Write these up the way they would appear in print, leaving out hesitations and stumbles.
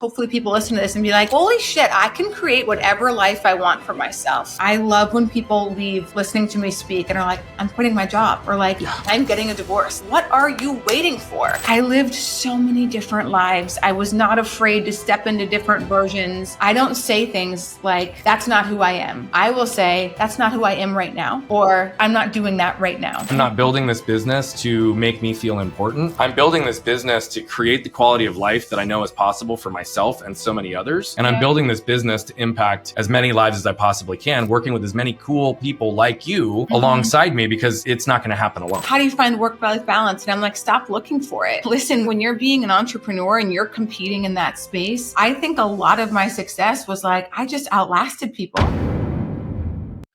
Hopefully people listen to this and be like, holy shit, I can create whatever life I want for myself. I love when people leave listening to me speak and are like, I'm quitting my job, or like, I'm getting a divorce. What are you waiting for? I lived so many different lives. I was not afraid to step into different versions. I don't say things like, that's not who I am. I will say, that's not who I am right now, or I'm not doing that right now. I'm not building this business to make me feel important. I'm building this business to create the quality of life that I know is possible for myself and so many others. And I'm building this business to impact as many lives as I possibly can, working with as many cool people like you alongside me, because it's not going to happen alone. How do you find work-life balance? And I'm like, stop looking for it. Listen, when you're being an entrepreneur and you're competing in that space, I think a lot of my success was like, I just outlasted people.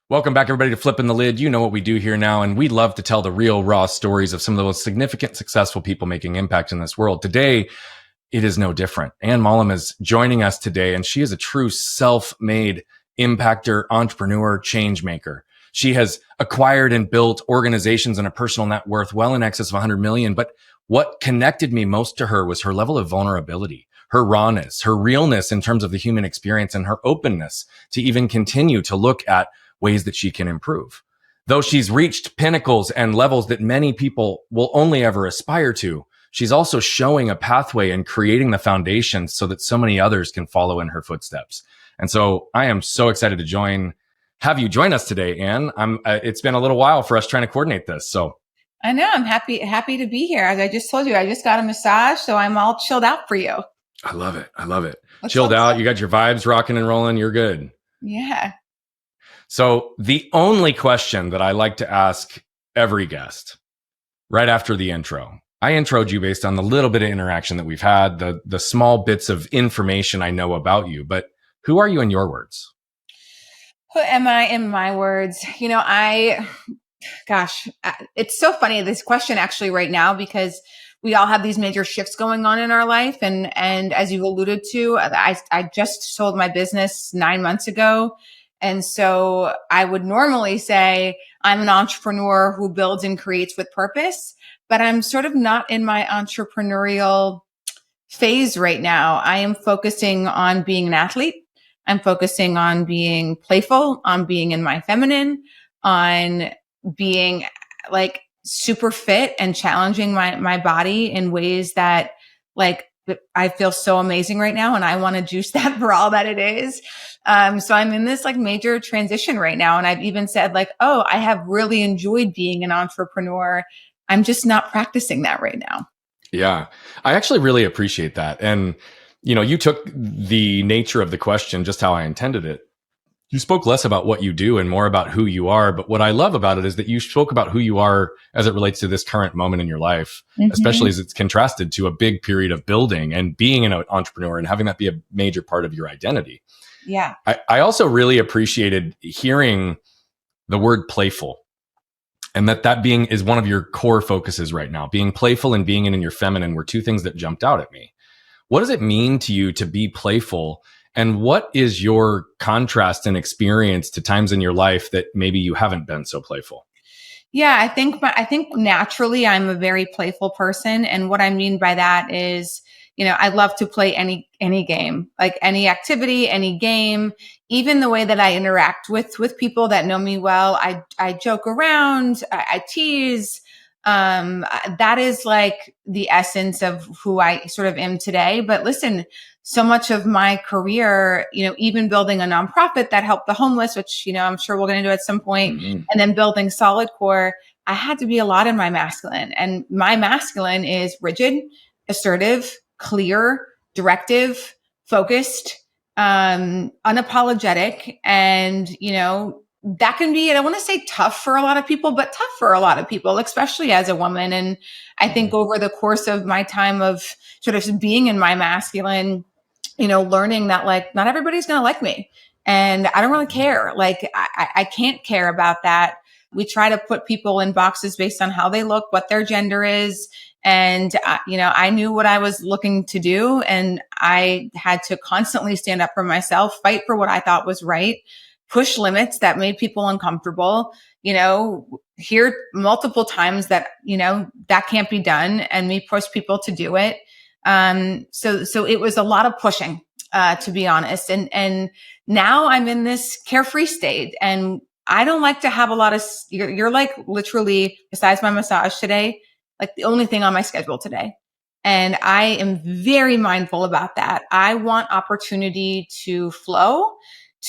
Welcome back, everybody, to Flipping the Lid. You know what we do here now, and we love to tell the real, raw stories of some of the most significant, successful people making impact in this world. Today, it is no different. Anne Mahlum is joining us today, and she is a true self-made impactor, entrepreneur, change maker. She has acquired and built organizations and a personal net worth well in excess of 100 million. But what connected me most to her was her level of vulnerability, her rawness, her realness in terms of the human experience, and her openness to even continue to look at ways that she can improve. Though she's reached pinnacles and levels that many people will only ever aspire to, she's also showing a pathway and creating the foundation so that so many others can follow in her footsteps. And so I am so excited to have you join us today, Anne. It's been a little while for us trying to coordinate this. So I know, I'm happy to be here. As I just told you, I just got a massage, so I'm all chilled out for you. I love it. Chilled out. You got your vibes rocking and rolling. You're good. Yeah. So the only question that I like to ask every guest right after the intro, I introed you based on the little bit of interaction that we've had, the small bits of information I know about you, but who are you in your words? Who am I in my words? You know, it's so funny, this question actually right now, because we all have these major shifts going on in our life. And as you alluded to, I just sold my business 9 months ago. And so I would normally say I'm an entrepreneur who builds and creates with purpose, but I'm sort of not in my entrepreneurial phase right now. I am focusing on being an athlete. I'm focusing on being playful, on being in my feminine, on being like super fit and challenging my body in ways that like I feel so amazing right now. And I want to juice that for all that it is. So I'm in this like major transition right now. And I've even said like, oh, I have really enjoyed being an entrepreneur. I'm just not practicing that right now. Yeah, I actually really appreciate that. And, you know, you took the nature of the question just how I intended it. You spoke less about what you do and more about who you are. But what I love about it is that you spoke about who you are as it relates to this current moment in your life, especially as it's contrasted to a big period of building and being an entrepreneur and having that be a major part of your identity. Yeah. I also really appreciated hearing the word playful, and that being is one of your core focuses right now. Being playful and being in your feminine were two things that jumped out at me. What does it mean to you to be playful? And what is your contrast and experience to times in your life that maybe you haven't been so playful? Yeah, I think naturally I'm a very playful person. And what I mean by that is, you know, I love to play any game, like any activity, any game, even the way that I interact with people that know me well. I joke around, I tease. That is like the essence of who I sort of am today. But listen, so much of my career, you know, even building a nonprofit that helped the homeless, which, you know, I'm sure we're going to do at some point, and then building solidcore, I had to be a lot in my masculine. And my masculine is rigid, assertive, clear, directive, focused, unapologetic. And, you know, that can be, and I want to say tough for a lot of people, but tough for a lot of people, especially as a woman. And I think over the course of my time of sort of being in my masculine, you know, learning that like, not everybody's going to like me, and I don't really care. Like, I can't care about that. We try to put people in boxes based on how they look, what their gender is. And, you know, I knew what I was looking to do, and I had to constantly stand up for myself, fight for what I thought was right, push limits that made people uncomfortable, you know, hear multiple times that, you know, that can't be done, and me push people to do it. So it was a lot of pushing, to be honest. And now I'm in this carefree state, and I don't like to have a lot of, you're like literally, besides my massage today, like the only thing on my schedule today. And I am very mindful about that. I want opportunity to flow,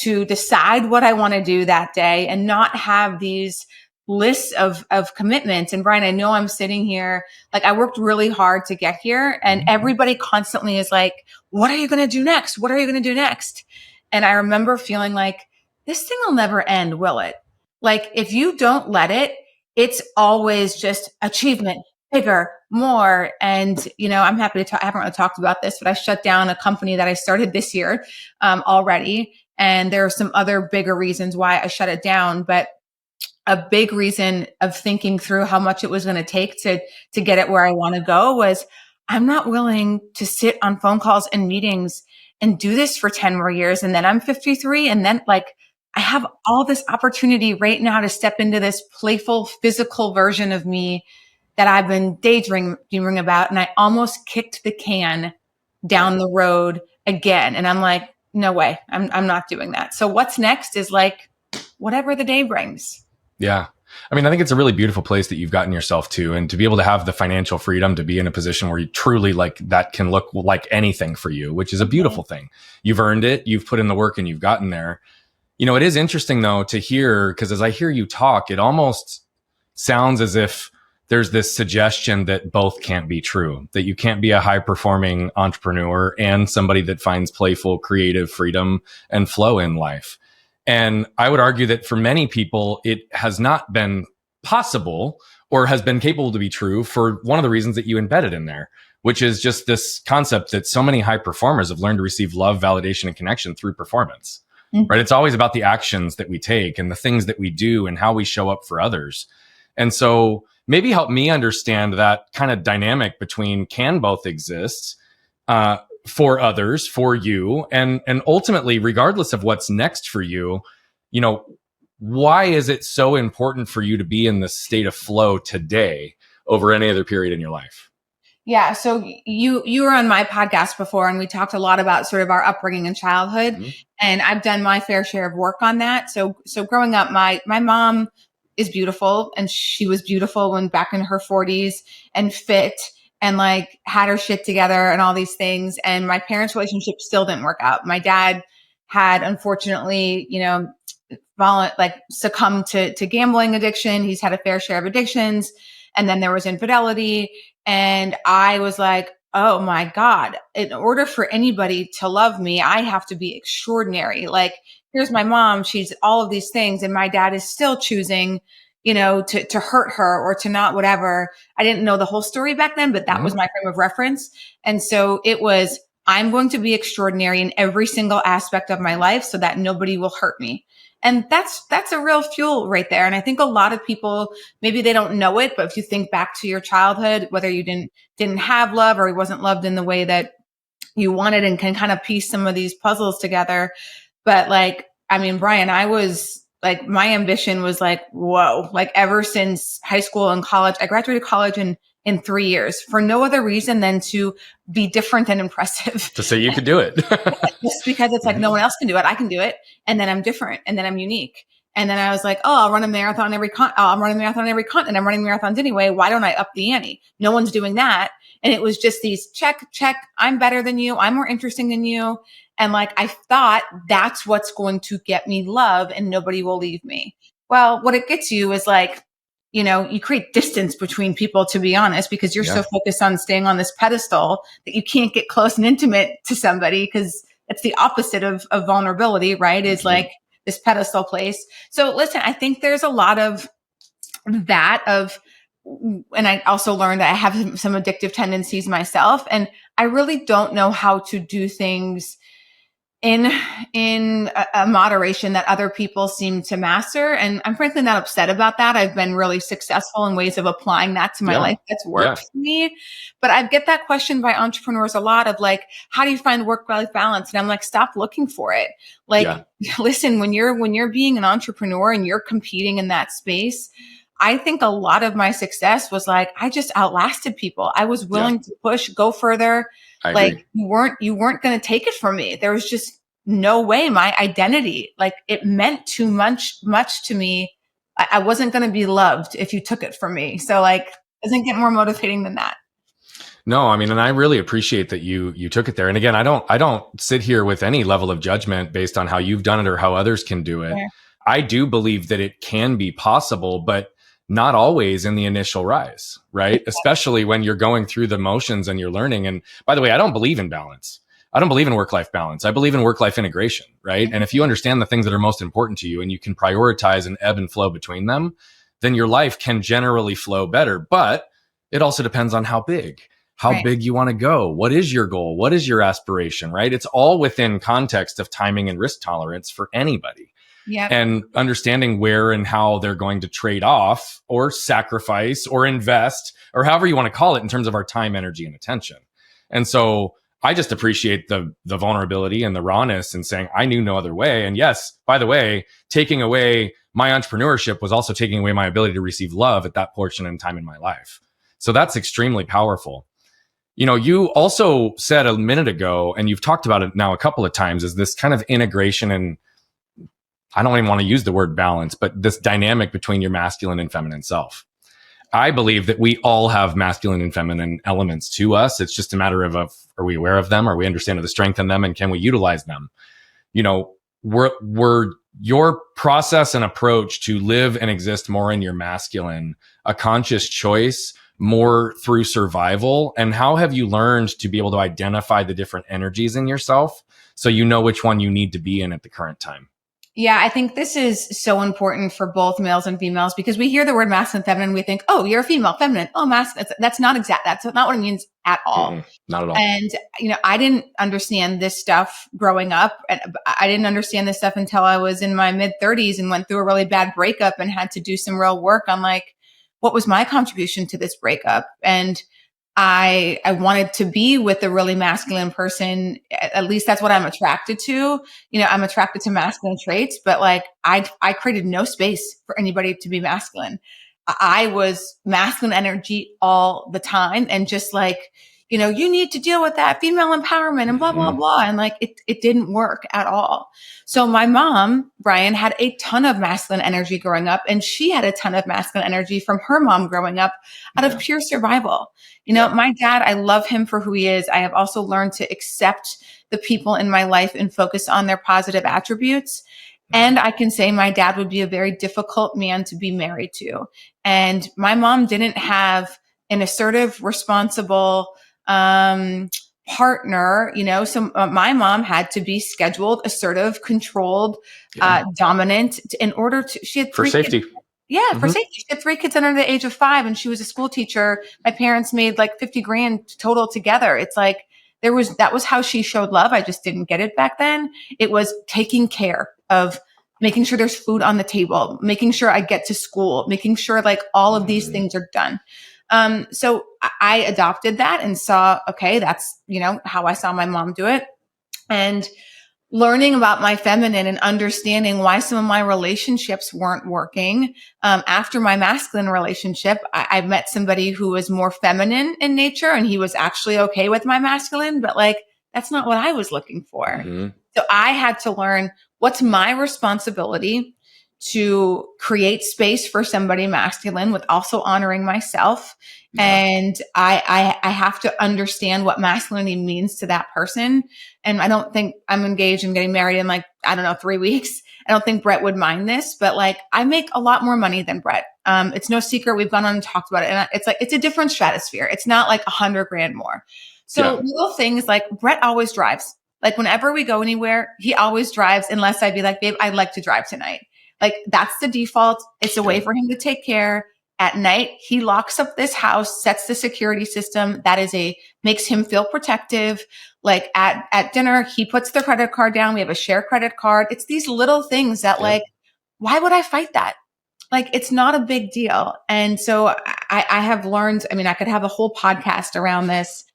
to decide what I want to do that day, and not have these lists of commitments. And Brian, I know I'm sitting here, like I worked really hard to get here, and everybody constantly is like, what are you going to do next? What are you going to do next? And I remember feeling like, this thing will never end, will it? Like if you don't let it, it's always just achievement, bigger, more. And, I'm happy to talk. I haven't really talked about this, but I shut down a company that I started this year already. And there are some other bigger reasons why I shut it down. But a big reason of thinking through how much it was going to take to get it where I want to go was, I'm not willing to sit on phone calls and meetings and do this for 10 more years. And then I'm 53. And then like, I have all this opportunity right now to step into this playful, physical version of me that I've been daydreaming about. And I almost kicked the can down the road again. And I'm like, no way, I'm not doing that. So what's next is like, whatever the day brings. Yeah. I mean, I think it's a really beautiful place that you've gotten yourself to, and to be able to have the financial freedom to be in a position where you truly like that can look like anything for you, which is a beautiful thing. You've earned it. You've put in the work and you've gotten there. It is interesting though to hear, because as I hear you talk, it almost sounds as if there's this suggestion that both can't be true, that you can't be a high performing entrepreneur and somebody that finds playful, creative freedom and flow in life. And I would argue that for many people, it has not been possible or has been capable to be true for one of the reasons that you embedded in there, which is just this concept that so many high performers have learned to receive love, validation, and connection through performance, right? It's always about the actions that we take and the things that we do and how we show up for others. And so maybe help me understand that kind of dynamic between can both exist, for others, for you, and ultimately, regardless of what's next for you, why is it so important for you to be in this state of flow today over any other period in your life? Yeah. So you were on my podcast before, and we talked a lot about sort of our upbringing and childhood, and I've done my fair share of work on that. So growing up, my mom is beautiful, and she was beautiful when back in her 40s and fit, and like had her shit together and all these things. And my parents' relationship still didn't work out. My dad had, unfortunately, succumbed to gambling addiction. He's had a fair share of addictions. And then there was infidelity. And I was like, oh my God, in order for anybody to love me, I have to be extraordinary. Like, here's my mom. She's all of these things. And my dad is still choosing to hurt her or to not whatever. I didn't know the whole story back then, but that was my frame of reference. And so it was, I'm going to be extraordinary in every single aspect of my life so that nobody will hurt me. And that's a real fuel right there. And I think a lot of people, maybe they don't know it, but if you think back to your childhood, whether you didn't have love or you wasn't loved in the way that you wanted, and can kind of piece some of these puzzles together. But like, I mean, Brian, I was like, my ambition was like, whoa, like ever since high school and college, I graduated college in 3 years for no other reason than to be different and impressive. To say you could do it. Just because it's like, no one else can do it. I can do it. And then I'm different. And then I'm unique. And then I was like, oh, I'll run a marathon on every continent. I'm running marathons anyway. Why don't I up the ante? No one's doing that. And it was just these check. I'm better than you. I'm more interesting than you. And like, I thought that's what's going to get me love and nobody will leave me. Well, what it gets you is like, you create distance between people, to be honest, because you're so focused on staying on this pedestal that you can't get close and intimate to somebody, because it's the opposite of vulnerability, right? Is like this pedestal place. So listen, I think there's a lot of that and I also learned that I have some addictive tendencies myself, and I really don't know how to do things in a moderation that other people seem to master. And I'm frankly not upset about that. I've been really successful in ways of applying that to my life. That's worked for me. But I get that question by entrepreneurs a lot of like, how do you find work-life balance? And I'm like, stop looking for it. Like, listen, when you're being an entrepreneur and you're competing in that space, I think a lot of my success was like, I just outlasted people. I was willing to push, go further. I Like agree. you weren't going to take it from me. There was just no way. My identity, like it meant too much to me. I wasn't going to be loved if you took it from me. So like, doesn't get more motivating than that. No, I mean, and I really appreciate that you took it there. And again, I don't sit here with any level of judgment based on how you've done it or how others can do it. Yeah. I do believe that it can be possible, but not always in the initial rise, right? Especially when you're going through the motions and you're learning. And by the way, I don't believe in balance. I don't believe in work-life balance. I believe in work-life integration, right? And if you understand the things that are most important to you and you can prioritize and ebb and flow between them, then your life can generally flow better. But it also depends on how big you want to go. What is your goal? What is your aspiration, right? It's all within context of timing and risk tolerance for anybody. Yeah. And understanding where and how they're going to trade off or sacrifice or invest or however you want to call it in terms of our time, energy, and attention. And so I just appreciate the vulnerability and the rawness and saying, I knew no other way. And yes, by the way, taking away my entrepreneurship was also taking away my ability to receive love at that portion in time in my life. So that's extremely powerful. You know, you also said a minute ago, and you've talked about it now a couple of times, is this kind of integration and I don't even want to use the word balance, but this dynamic between your masculine and feminine self. I believe that we all have masculine and feminine elements to us. It's just a matter of are we aware of them? Are we understand the strength in them? And can we utilize them? You know, were your process and approach to live and exist more in your masculine a conscious choice, more through survival? And how have you learned to be able to identify the different energies in yourself so you know which one you need to be in at the current time? Yeah, I think this is so important for both males and females because we hear the word masculine, feminine. We think, oh, you're a female, feminine. Oh, masculine. That's not exact. That's not what it means at all. Not at all. And, you know, I didn't understand this stuff growing up. And I didn't understand this stuff until I was in my mid 30s and went through a really bad breakup and had to do some real work on like, what was my contribution to this breakup? And I wanted to be with a really masculine person. At least that's what I'm attracted to. You know, I'm attracted to masculine traits, but like I created no space for anybody to be masculine. I was masculine energy all the time. And just like, you know, you need to deal with that female empowerment and blah, blah, blah. And like, it didn't work at all. So my mom, Brian, had a ton of masculine energy growing up, and she had a ton of masculine energy from her mom growing up out of pure survival. You know, my dad, I love him for who he is. I have also learned to accept the people in my life and focus on their positive attributes. And I can say my dad would be a very difficult man to be married to. And my mom didn't have an assertive, responsible, partner, you know, so my mom had to be scheduled, assertive, controlled, dominant in order to, she had for safety. Kids. Yeah, for safety. She had 3 kids under the age of 5 and she was a school teacher. My parents made like 50 grand total together. It's like that was how she showed love. I just didn't get it back then. It was taking care of making sure there's food on the table, making sure I get to school, making sure like all of these things are done. So I adopted that and saw, okay, that's, you know, how I saw my mom do it. And learning about my feminine and understanding why some of my relationships weren't working. After my masculine relationship, I met somebody who was more feminine in nature and he was actually okay with my masculine, but like, that's not what I was looking for. So I had to learn what's my responsibility to create space for somebody masculine with also honoring myself. And I have to understand what masculinity means to that person. And I don't think I'm engaged and getting married in like, I don't know, 3 weeks. I don't think Brett would mind this, but like I make a lot more money than Brett. It's no secret. We've gone on and talked about it. And it's like, it's a different stratosphere. It's not like 100 grand more. So little things like Brett always drives. Like whenever we go anywhere, he always drives unless I'd be like, babe, I'd like to drive tonight. Like that's the default. It's a way for him to take care. At night, he locks up this house, sets the security system. That is makes him feel protective. Like at dinner, he puts the credit card down. We have a shared credit card. It's these little things that like, why would I fight that? Like, it's not a big deal. And so I have learned, I mean, I could have a whole podcast around this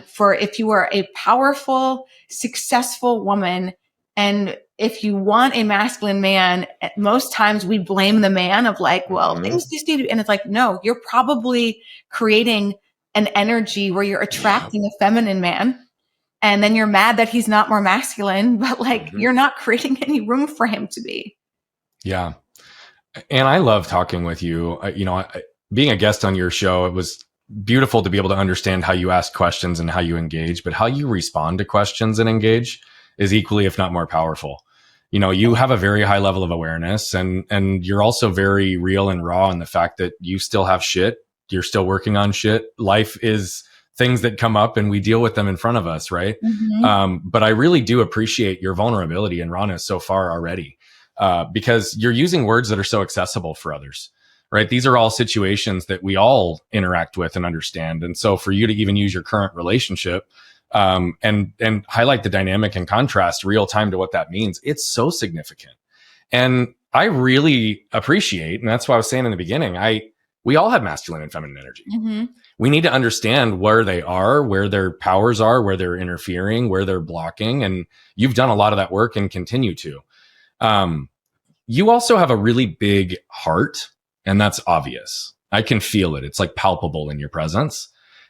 for if you are a powerful, successful woman, And if you want a masculine man, most times we blame the man of like, well, things just need to, and it's like, no, you're probably creating an energy where you're attracting a feminine man. And then you're mad that he's not more masculine, but like you're not creating any room for him to be. Yeah. And I love talking with you. Being a guest on your show, it was beautiful to be able to understand how you ask questions and how you engage, but how you respond to questions and engage is equally, if not more powerful. You have a very high level of awareness, and you're also very real and raw in the fact that you still have shit. You're still working on shit. Life is things that come up and we deal with them in front of us. Right. But I really do appreciate your vulnerability and rawness so far already, because you're using words that are so accessible for others. Right. These are all situations that we all interact with and understand. And so for you to even use your current relationship, and highlight the dynamic and contrast real time to what that means, it's so significant. And I really appreciate, and that's why I was saying in the beginning, we all have masculine and feminine energy. We need to understand where they are, where their powers are, where they're interfering, where they're blocking. And you've done a lot of that work and continue to. You also have a really big heart, and that's obvious. I can feel it. It's like palpable in your presence.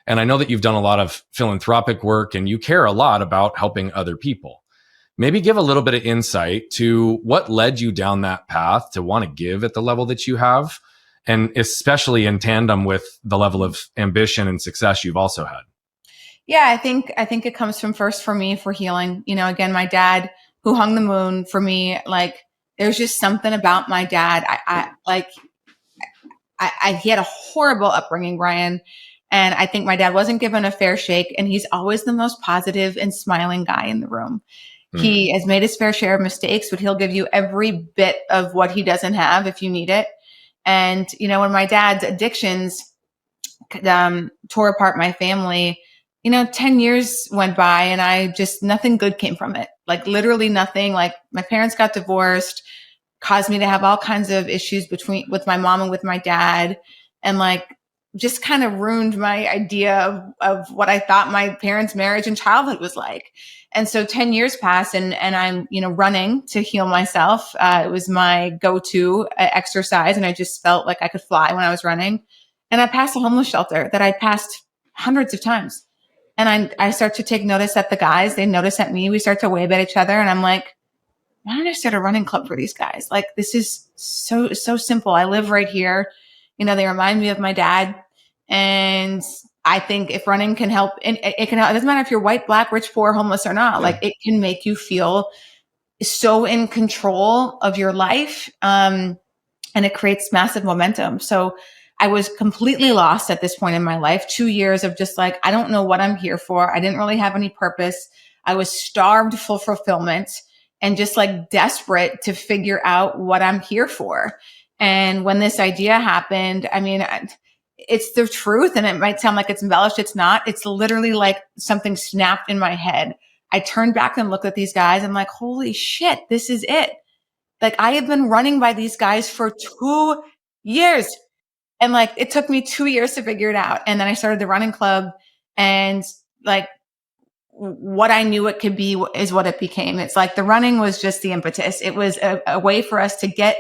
And I know that you've done a lot of philanthropic work and you care a lot about helping other people. Maybe give a little bit of insight to what led you down that path to want to give at the level that you have, and especially in tandem with the level of ambition and success you've also had. Yeah, I think it comes from first for me for healing. Again, my dad who hung the moon for me, like there's just something about my dad. He had a horrible upbringing, Brian. And I think my dad wasn't given a fair shake, and he's always the most positive and smiling guy in the room. He has made his fair share of mistakes, but he'll give you every bit of what he doesn't have if you need it. And, when my dad's addictions tore apart my family, 10 years went by and nothing good came from it. Like literally nothing. Like my parents got divorced, caused me to have all kinds of issues with my mom and with my dad. And like, just kind of ruined my idea of what I thought my parents' marriage and childhood was like. And so 10 years pass and I'm, running to heal myself. It was my go-to exercise. And I just felt like I could fly when I was running. And I passed a homeless shelter that I'd passed hundreds of times. And I start to take notice at the guys. They notice at me. We start to wave at each other. And I'm like, why don't I start a running club for these guys? Like, this is so simple. I live right here. They remind me of my dad. And I think if running can help, and it can help, it doesn't matter if you're white, black, rich, poor, homeless or not, like it can make you feel so in control of your life. And it creates massive momentum. So I was completely lost at this point in my life, 2 years of just like, I don't know what I'm here for. I didn't really have any purpose. I was starved for fulfillment and just like desperate to figure out what I'm here for. And when this idea happened, it's the truth, and it might sound like it's embellished. It's not. It's literally like something snapped in my head. I turned back and looked at these guys. I'm like, holy shit, this is it. Like I have been running by these guys for 2 years. And like, it took me 2 years to figure it out. And then I started the running club, and like what I knew it could be is what it became. It's like the running was just the impetus. It was a way for us to get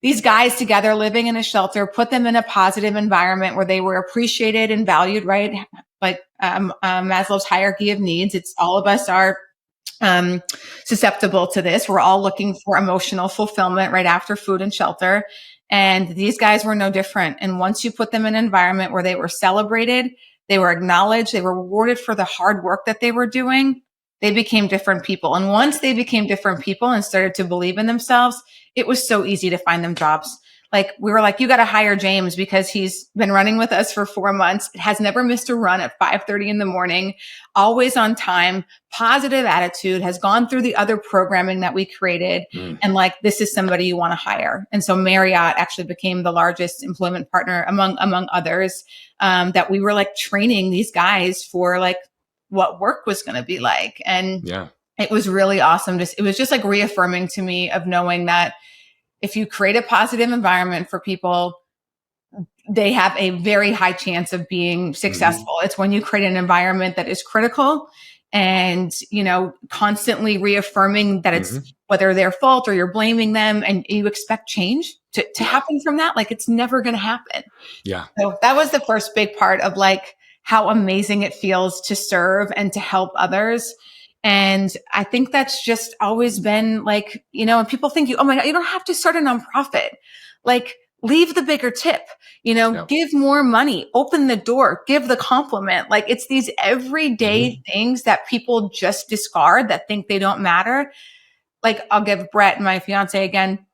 these guys together living in a shelter, put them in a positive environment where they were appreciated and valued, right? Like Maslow's hierarchy of needs. It's all of us are susceptible to this. We're all looking for emotional fulfillment right after food and shelter. And these guys were no different. And once you put them in an environment where they were celebrated, they were acknowledged, they were rewarded for the hard work that they were doing, they became different people. And once they became different people and started to believe in themselves, it was so easy to find them jobs. Like we were like, you got to hire James because he's been running with us for 4 months, has never missed a run at 5:30 in the morning, always on time, positive attitude, has gone through the other programming that we created. And like, this is somebody you want to hire. And so Marriott actually became the largest employment partner among others, that we were like training these guys for like what work was going to be like. And it was really awesome. It was just like reaffirming to me of knowing that if you create a positive environment for people, they have a very high chance of being successful. It's when you create an environment that is critical and, constantly reaffirming that it's whether their fault or you're blaming them, and you expect change to happen from that. Like, it's never going to happen. Yeah. So that was the first big part of like how amazing it feels to serve and to help others. And I think that's just always been like, and people think oh my God, you don't have to start a nonprofit. Like, leave the bigger tip, give more money, open the door, give the compliment. Like, it's these everyday things that people just discard, that think they don't matter. Like, I'll give Brett, my fiance, again,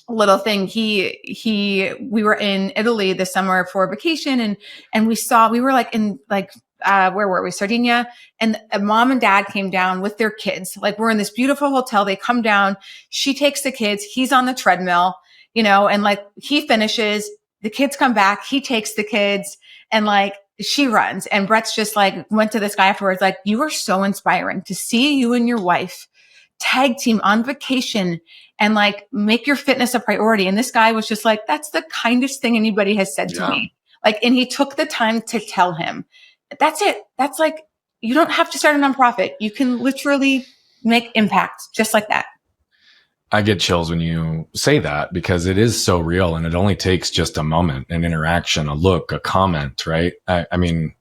a little thing. We were in Italy this summer for vacation, and we were like in like, where were we? Sardinia. And a mom and dad came down with their kids. Like, we're in this beautiful hotel. They come down. She takes the kids. He's on the treadmill, and like he finishes, the kids come back. He takes the kids, and like she runs. And Brett's just like went to this guy afterwards, like, you are so inspiring to see you and your wife tag team on vacation and like make your fitness a priority. And this guy was just like, that's the kindest thing anybody has said to me. Like, and he took the time to tell him. That's it. That's like, you don't have to start a nonprofit. You can literally make impact just like that. I get chills when you say that, because it is so real, and it only takes just a moment, an interaction, a look, a comment, right? I mean,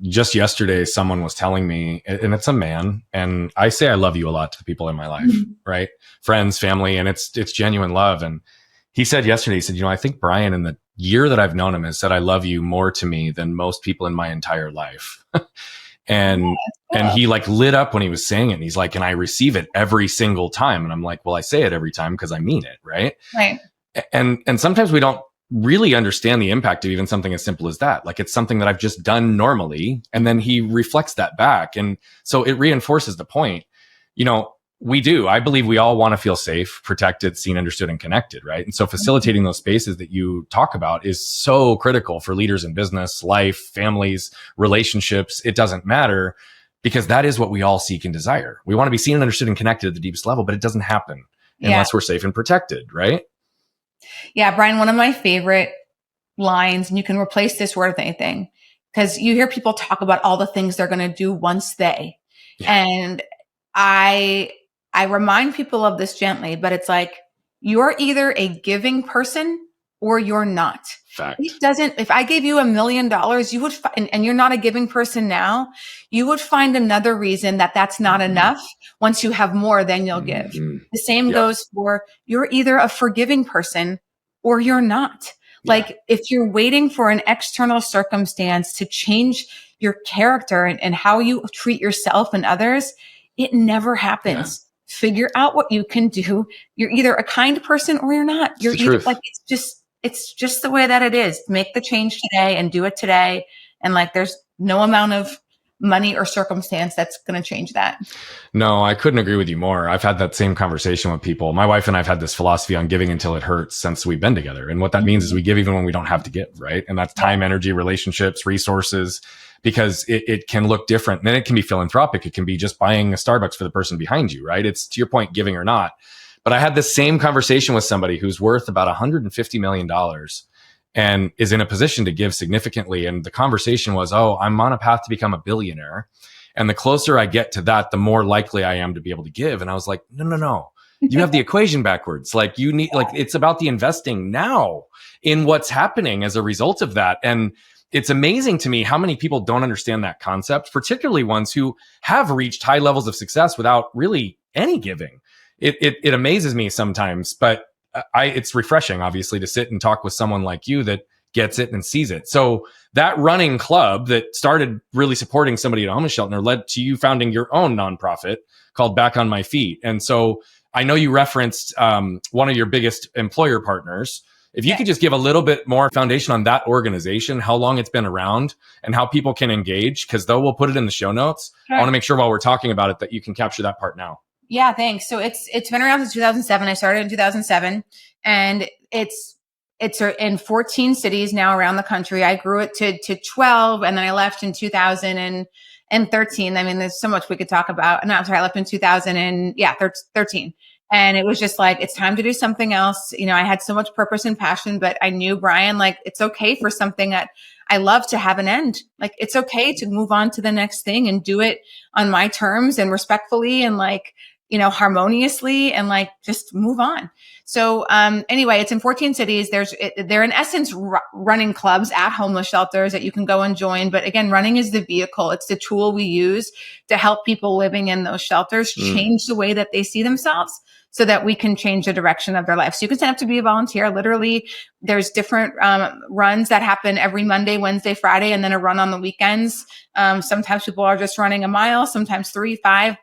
just yesterday, someone was telling me, and it's a man, and I say I love you a lot to the people in my life, right? Friends, family, and it's genuine love. And he said yesterday, he said, I think Brian, in the year that I've known him, has said, I love you more to me than most people in my entire life. And he like lit up when he was saying it. And he's like, and I receive it every single time. And I'm like, well, I say it every time because I mean it. Right. Right. And sometimes we don't really understand the impact of even something as simple as that. Like, it's something that I've just done normally. And then he reflects that back. And so it reinforces the point. I believe we all want to feel safe, protected, seen, understood, and connected, right? And so facilitating those spaces that you talk about is so critical for leaders in business, life, families, relationships. It doesn't matter, because that is what we all seek and desire. We want to be seen and understood and connected at the deepest level, but it doesn't happen unless we're safe and protected, right? Yeah, Brian, one of my favorite lines, and you can replace this word with anything, because you hear people talk about all the things they're going to do once they, and I remind people of this gently, but it's like, you're either a giving person or you're not. Fact. If I gave you $1 million, you would, and you're not a giving person now, you would find another reason that that's not enough. Once you have more, then you'll give. The same goes for, you're either a forgiving person or you're not. Like, if you're waiting for an external circumstance to change your character and how you treat yourself and others, it never happens. Figure out what you can do. You're either a kind person or you're not. You're either like, it's just the way that it is. Make the change today and do it today. And like, there's no amount of money or circumstance that's going to change that. No, I couldn't agree with you more. I've had that same conversation with people. My wife and I've had this philosophy on giving until it hurts since we've been together. And what that means is we give even when we don't have to give, right? And that's time, energy, relationships, resources, because it can look different. And then it can be philanthropic. It can be just buying a Starbucks for the person behind you, right? It's, to your point, giving or not. But I had this same conversation with somebody who's worth about $150 million and is in a position to give significantly. And the conversation was, I'm on a path to become a billionaire. And the closer I get to that, the more likely I am to be able to give. And I was like, no. You have the equation backwards. Like, you need, like, it's about the investing now in what's happening as a result of that. And it's amazing to me how many people don't understand that concept, particularly ones who have reached high levels of success without really any giving. It amazes me sometimes, but it's refreshing, obviously, to sit and talk with someone like you that gets it and sees it. So that running club that started really supporting somebody at a homeless shelter led to you founding your own nonprofit called Back on My Feet. And so I know you referenced one of your biggest employer partners. If you could just give a little bit more foundation on that organization, how long it's been around and how people can engage, because though we'll put it in the show notes, I want to make sure while we're talking about it that you can capture that part now. Yeah, thanks. So it's been around since 2007. I started in 2007, and it's in 14 cities now around the country. I grew it to 12, and then I left in 2013. I mean, there's so much we could talk about. No, I'm sorry, I left in 2013. And it was just like, it's time to do something else. I had so much purpose and passion, but I knew, Brian, like, it's okay for something that I love to have an end. Like, it's okay to move on to the next thing and do it on my terms and respectfully and like, harmoniously, and like just move on. So anyway, it's in 14 cities. They're in essence running clubs at homeless shelters that you can go and join. But again, running is the vehicle. It's the tool we use to help people living in those shelters change the way that they see themselves, so that we can change the direction of their life. So you can sign up to be a volunteer. Literally, there's different runs that happen every Monday, Wednesday, Friday, and then a run on the weekends. Sometimes people are just running a mile, sometimes 3, 5.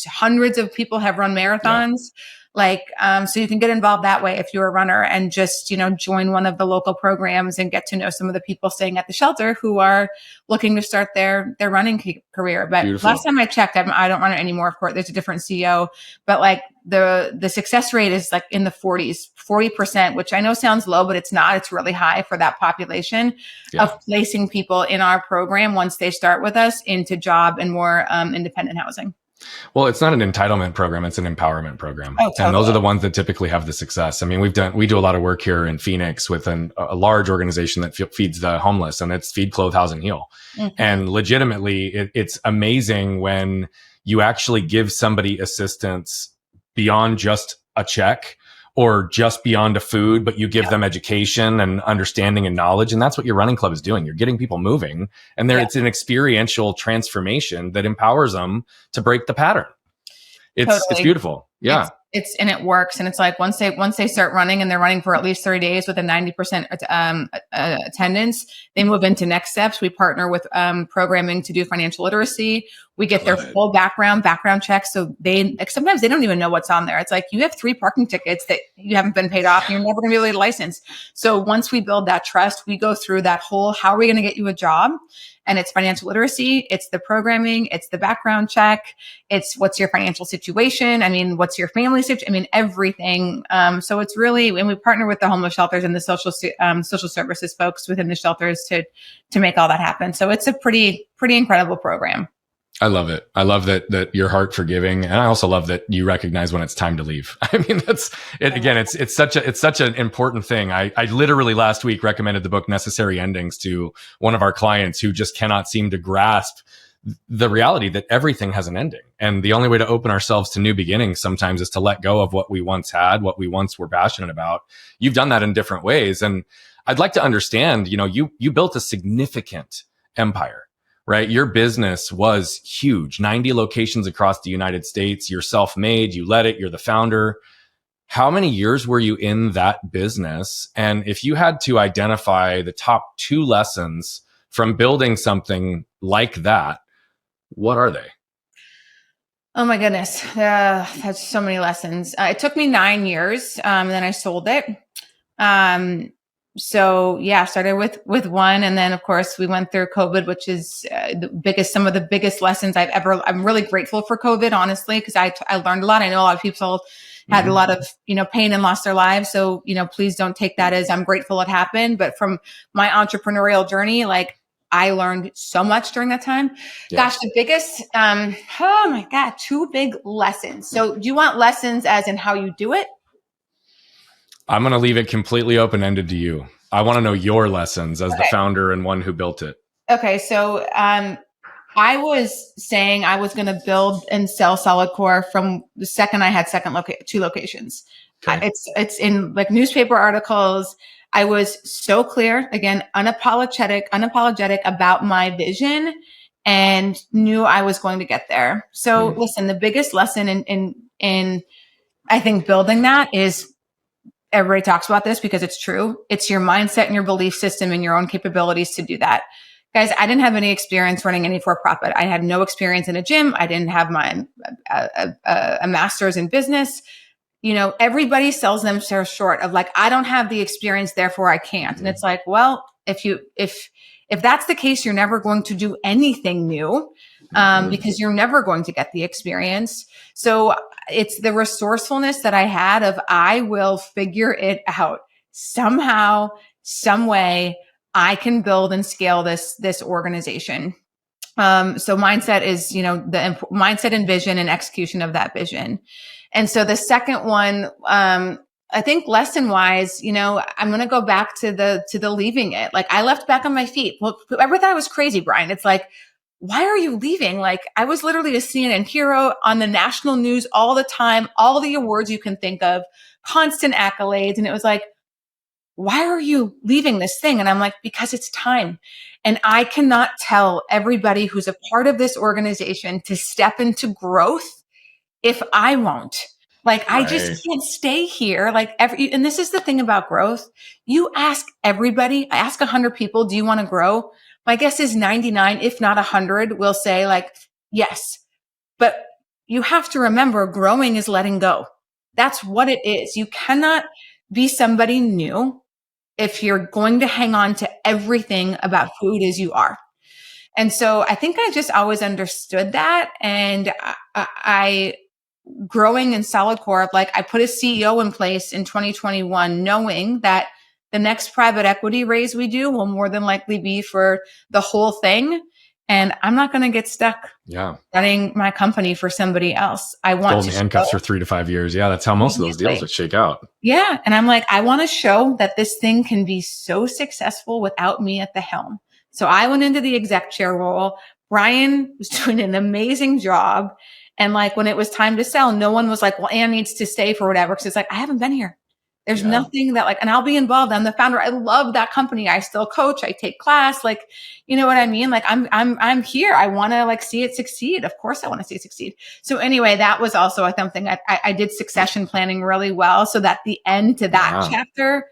Hundreds of people have run marathons. So you can get involved that way if you're a runner, and just, join one of the local programs and get to know some of the people staying at the shelter who are looking to start their running career. But Beautiful. Last time I checked, I don't run it anymore. Of course, there's a different CEO, but like the success rate is like in the 40%, which I know sounds low, but it's not. It's really high for that population of placing people in our program once they start with us into job and more independent housing. Well, it's not an entitlement program. It's an empowerment program. Oh, totally. And those are the ones that typically have the success. I mean, we do a lot of work here in Phoenix with a large organization that feeds the homeless, and it's Feed, Clothe, House, and Heal. Mm-hmm. And legitimately, it's amazing when you actually give somebody assistance beyond just a check or just beyond a food, but you give them education and understanding and knowledge. And that's what your running club is doing. You're getting people moving, and it's an experiential transformation that empowers them to break the pattern. It's beautiful. Yeah. And it works. And it's like, once they start running and they're running for at least 30 days with a 90% attendance, they move into next steps. We partner with programming to do financial literacy. We get their full background check. So sometimes they don't even know what's on there. It's like, you have 3 parking tickets that you haven't been paid off, and you're never going to be able to get a license. So once we build that trust, we go through that whole, how are we going to get you a job? And it's financial literacy, it's the programming, it's the background check, it's what's your financial situation. I mean, what's your family situation? I mean, everything. So it's really, and we partner with the homeless shelters and the social services folks within the shelters to make all that happen. So it's a pretty incredible program. I love it. I love that your heart for giving. And I also love that you recognize when it's time to leave. I mean, that's it. Again, it's such an important thing. I literally last week recommended the book Necessary Endings to one of our clients who just cannot seem to grasp the reality that everything has an ending. And the only way to open ourselves to new beginnings sometimes is to let go of what we once had, what we once were passionate about. You've done that in different ways. And I'd like to understand, you built a significant empire. Right? Your business was huge, 90 locations across the United States. You're self-made, you led it, you're the founder. How many years were you in that business? And if you had to identify the top 2 lessons from building something like that, what are they? Oh my goodness. That's so many lessons. It took me 9 years, and then I sold it. So yeah, started with one. And then of course we went through COVID, which is some of the biggest lessons I'm really grateful for COVID, honestly, because I learned a lot. I know a lot of people had a lot of, pain and lost their lives. So, please don't take that as I'm grateful it happened. But from my entrepreneurial journey, like, I learned so much during that time. Yeah. Gosh, the biggest, 2 big lessons. So do you want lessons as in how you do it? I'm going to leave it completely open-ended to you. I want to know your lessons as the founder and one who built it. Okay. So, I was saying I was going to build and sell solidcore from the second I had 2 locations. Okay. It's in like newspaper articles. I was so clear, again, unapologetic about my vision, and knew I was going to get there. So listen, the biggest lesson in I think building that is, everybody talks about this because it's true. It's your mindset and your belief system and your own capabilities to do that. Guys, I didn't have any experience running any for-profit. I had no experience in a gym. I didn't have a master's in business. Everybody sells themselves short of like, I don't have the experience, therefore I can't. And it's like, well, if that's the case, you're never going to do anything new, because you're never going to get the experience. So it's the resourcefulness that I had of, I will figure it out somehow, some way. I can build and scale this organization. So mindset is, the mindset and vision and execution of that vision. And so the second one, I think lesson wise, I'm going to go back to the leaving it. Like I left back on my feet. Well, I thought I was crazy, Brian. It's like, why are you leaving? Like I was literally a CNN hero on the national news all the time, all the awards you can think of, constant accolades. And it was like, why are you leaving this thing? And I'm like, because it's time. And I cannot tell everybody who's a part of this organization to step into growth if I won't. Like, I just can't stay here. Like and this is the thing about growth. You ask everybody, I ask 100 people, do you want to grow? My guess is 99, if not 100 will say like, yes. But you have to remember growing is letting go. That's what it is. You cannot be somebody new if you're going to hang on to everything about who it is you are. And so I think I just always understood that. And I growing in solidcore, like I put a CEO in place in 2021, knowing that the next private equity raise we do will more than likely be for the whole thing. And I'm not going to get stuck running my company for somebody else. I want golden handcuffs for 3 to 5 years. Yeah, that's how most of those deals would shake out. Yeah. And I'm like, I want to show that this thing can be so successful without me at the helm. So I went into the exec chair role. Brian was doing an amazing job. And like when it was time to sell, no one was like, well, Anne needs to stay for whatever. Cause it's like, I haven't been here. There's nothing that like, and I'll be involved. I'm the founder. I love that company. I still coach. I take class. Like, you know what I mean? Like I'm here. I want to like see it succeed. Of course I want to see it succeed. So anyway, that was also something I did succession planning really well so that the end to that chapter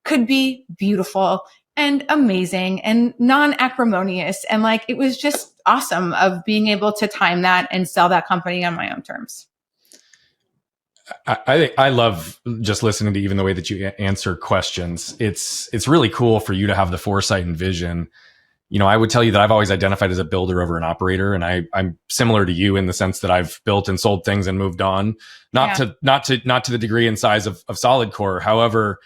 could be beautiful and amazing and non-acrimonious. And like, it was just awesome of being able to time that and sell that company on my own terms. I love just listening to even the way that you answer questions. It's really cool for you to have the foresight and vision. I would tell you that I've always identified as a builder over an operator. And I'm similar to you in the sense that I've built and sold things and moved on, not to the degree and size of solidcore. However,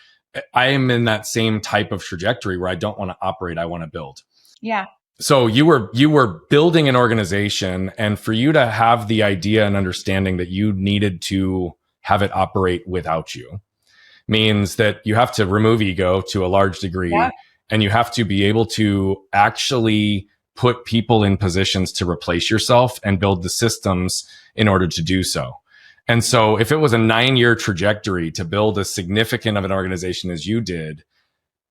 I am in that same type of trajectory where I don't want to operate. I want to build. Yeah. So you were building an organization, and for you to have the idea and understanding that you needed to have it operate without you means that you have to remove ego to a large degree, and you have to be able to actually put people in positions to replace yourself and build the systems in order to do so. And so if it was a 9-year trajectory to build as significant of an organization as you did,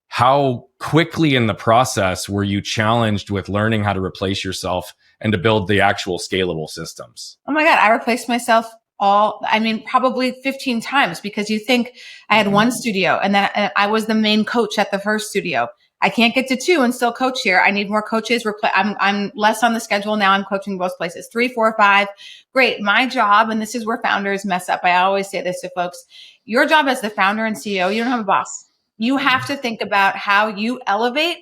how quickly in the process were you challenged with learning how to replace yourself and to build the actual scalable systems? Oh my God, I replaced myself probably 15 times, because you think I had one studio and then I was the main coach at the first studio. I can't get to 2 and still coach here. I need more coaches. I'm less on the schedule now. I'm coaching both places, 3, 4, 5. Great. My job, and this is where founders mess up. I always say this to folks. Your job as the founder and CEO, you don't have a boss. You have to think about how you elevate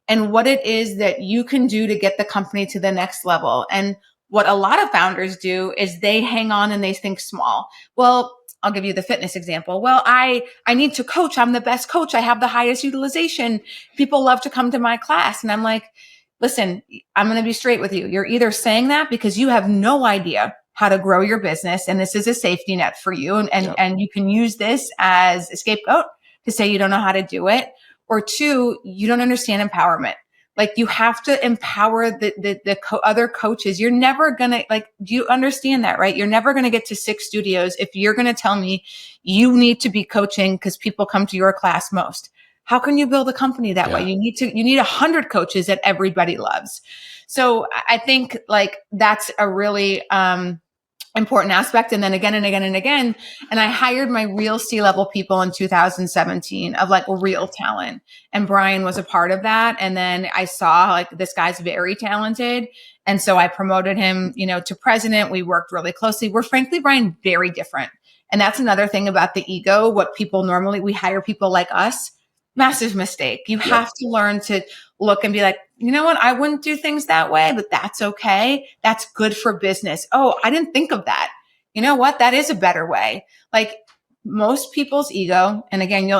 and what it is that you can do to get the company to the next level. And what a lot of founders do is they hang on and they think small. Well, I'll give you the fitness example. Well, I need to coach. I'm the best coach. I have the highest utilization. People love to come to my class. And I'm like, listen, I'm going to be straight with you. You're either saying that because you have no idea how to grow your business, and this is a safety net for you. And you can use this as a scapegoat to say you don't know how to do it. Or 2, you don't understand empowerment. Like you have to empower the other coaches. You're never going to do you understand that, right? You're never going to get to 6 studios if you're going to tell me you need to be coaching because people come to your class most. How can you build a company that way? You need 100 coaches that everybody loves. So I think like that's a really, important aspect. And then again and again and again. And I hired my real C-level people in 2017 of like real talent. And Brian was a part of that. And then I saw like this guy's very talented. And so I promoted him, to president. We worked really closely. We're frankly, Brian, very different. And that's another thing about the ego. What people normally, we hire people like us. Massive mistake. You have to learn to look and be like, you know what? I wouldn't do things that way, but that's okay. That's good for business. Oh, I didn't think of that. You know what? That is a better way. Like most people's ego. And again,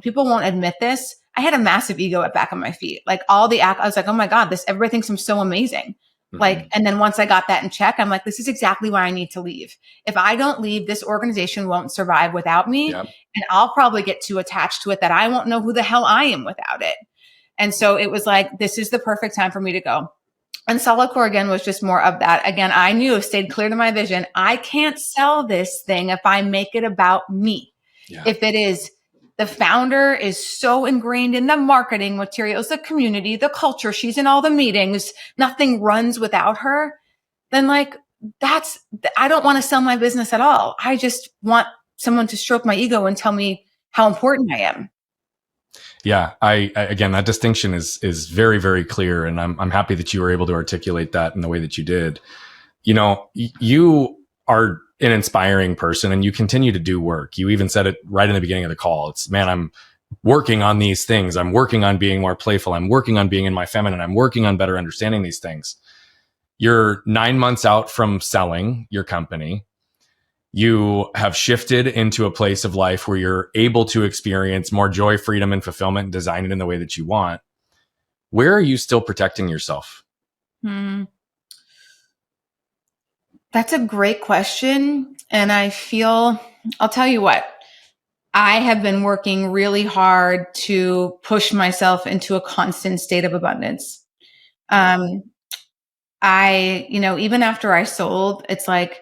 people won't admit this. I had a massive ego at back of my feet. Like I was like, oh my God, everybody thinks I'm so amazing. Like, and then once I got that in check, I'm like, this is exactly why I need to leave. If I don't leave, this organization won't survive without me. Yep. And I'll probably get too attached to it that I won't know who the hell I am without it. And so it was like, this is the perfect time for me to go. And solidcore again was just more of that. Again, I knew, stayed clear to my vision. I can't sell this thing if I make it about me. Yeah. If it is, the founder is so ingrained in the marketing materials, the community, the culture, she's in all the meetings, nothing runs without her, then like I don't want to sell my business at all. I just want someone to stroke my ego and tell me how important I am. Yeah, I again, that distinction is very, very clear, and I'm happy that you were able to articulate that in the way that you did. You know, you are an inspiring person, and you continue to do work. You even said it right in the beginning of the call. It's, man, I'm working on these things. I'm working on being more playful. I'm working on being in my feminine. I'm working on better understanding these things. You're 9 months out from selling your company. You have shifted into a place of life where you're able to experience more joy, freedom, and fulfillment, and design it in the way that you want. Where are you still protecting yourself? That's a great question. And I feel, I'll tell you what, I have been working really hard to push myself into a constant state of abundance. Even after I sold, it's like,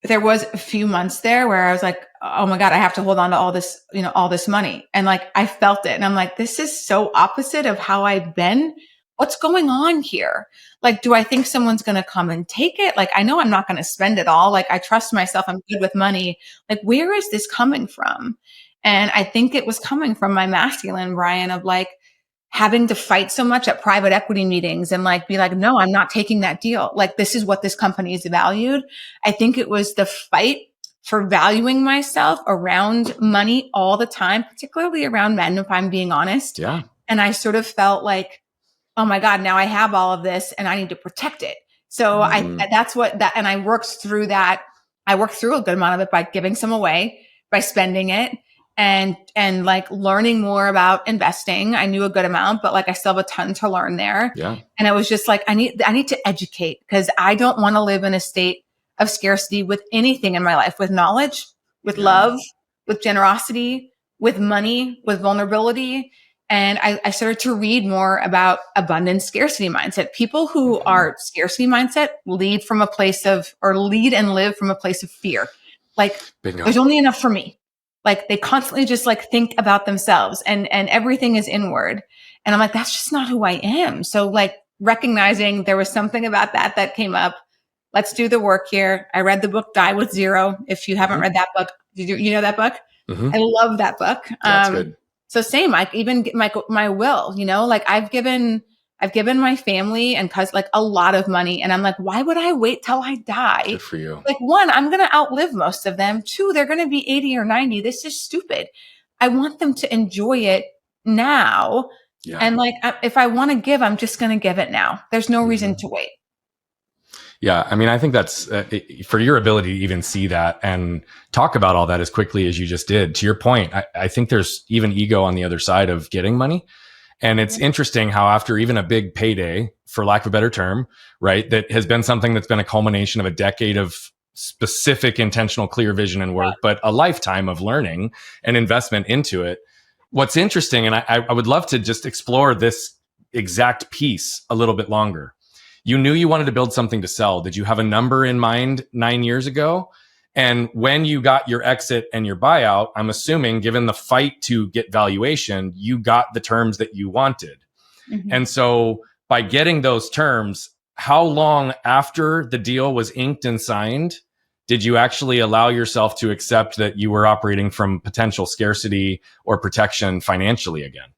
there was a few months there where I was like, oh my God, I have to hold on to all this, all this money. And like, I felt it. And I'm like, this is so opposite of how I've been. What's going on here? Like, do I think someone's going to come and take it? Like, I know I'm not going to spend it all. Like, I trust myself. I'm good with money. Like, where is this coming from? And I think it was coming from my masculine, Brian, of like having to fight so much at private equity meetings and like be like, no, I'm not taking that deal. Like, this is what this company is valued. I think it was the fight for valuing myself around money all the time, particularly around men, if I'm being honest. Yeah. And I sort of felt like, oh my God, now I have all of this and I need to protect it. So and I worked through that. I worked through a good amount of it by giving some away, by spending it, and like learning more about investing. I knew a good amount, but like I still have a ton to learn there. Yeah. And it was just like, I need to educate, because I don't want to live in a state of scarcity with anything in my life, with knowledge, with love, with generosity, with money, with vulnerability. And I started to read more about abundance scarcity mindset. People who are scarcity mindset lead and live from a place of fear. Like, Bingo. There's only enough for me. Like, they constantly just like think about themselves and everything is inward. And I'm like, that's just not who I am. So like recognizing there was something about that came up. Let's do the work here. I read the book Die with Zero. If you haven't read that book, you know that book? I love that book. That's good. So same, like even my will, like I've given my family and cousins like a lot of money. And I'm like, why would I wait till I die? Good for you. Like, one, I'm going to outlive most of them. Two, they're going to be 80 or 90. This is stupid. I want them to enjoy it now. Yeah. And like, if I want to give, I'm just going to give it now. There's no reason to wait. Yeah. I mean, I think that's for your ability to even see that and talk about all that as quickly as you just did. To your point, I think there's even ego on the other side of getting money. And it's interesting how after even a big payday, for lack of a better term, right, that has been something that's been a culmination of a decade of specific, intentional, clear vision and work, but a lifetime of learning and investment into it. What's interesting, and I would love to just explore this exact piece a little bit longer. You knew you wanted to build something to sell. Did you have a number in mind 9 years ago? And when you got your exit and your buyout, I'm assuming, given the fight to get valuation, you got the terms that you wanted. And so by getting those terms, how long after the deal was inked and signed did you actually allow yourself to accept that you were operating from potential scarcity or protection financially again?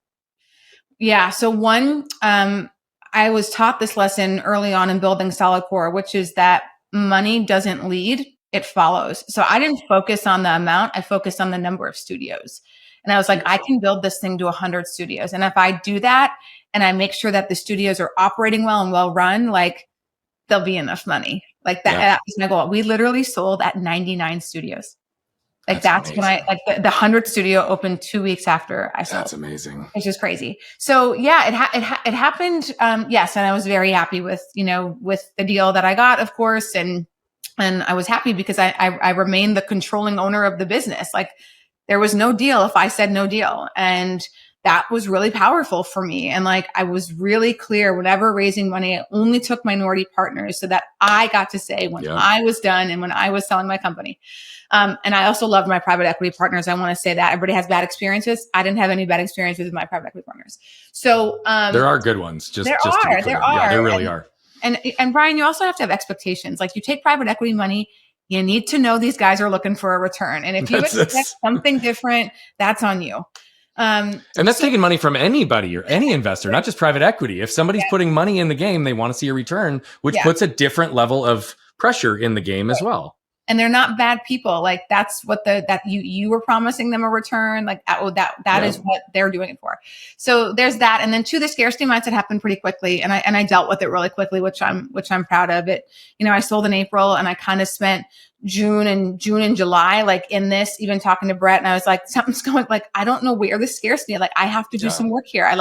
Yeah. So one, I was taught this lesson early on in building solidcore, which is that money doesn't lead, it follows. So I didn't focus on the amount. I focused on the number of studios. And I was like, I can build this thing to 100 studios. And if I do that and I make sure that the studios are operating well and well run, like there'll be enough money. Like that was my goal. We literally sold at 99 studios. Like That's that's when amazing. the 100th studio opened 2 weeks after I sold. That's amazing. Which is crazy. So yeah, it happened. Yes. And I was very happy with, with the deal that I got, of course. And I was happy because I remained the controlling owner of the business. Like there was no deal if I said no deal. And that was really powerful for me. And like, I was really clear whenever raising money, I only took minority partners so that I got to say when I was done and when I was selling my company. And I also loved my private equity partners. I want to say that everybody has bad experiences. I didn't have any bad experiences with my private equity partners. So, there are good ones. Just to be clear. There are. Yeah, there really are. And Brian, you also have to have expectations. Like you take private equity money, you need to know these guys are looking for a return. And if you expect something different, that's on you. And that's taking money from anybody or any investor, not just private equity. If somebody's putting money in the game, they want to see a return, which puts a different level of pressure in the game as well. And they're not bad people. Like that's what that you were promising them a return. Like that is what they're doing it for. So there's that. And then the scarcity mindset happened pretty quickly. And I dealt with it really quickly, which I'm proud of it. I sold in April and I kind of spent June and July, like in this, even talking to Brett. And I was like, something's going, like, I don't know where the scarcity, like I have to do some work here.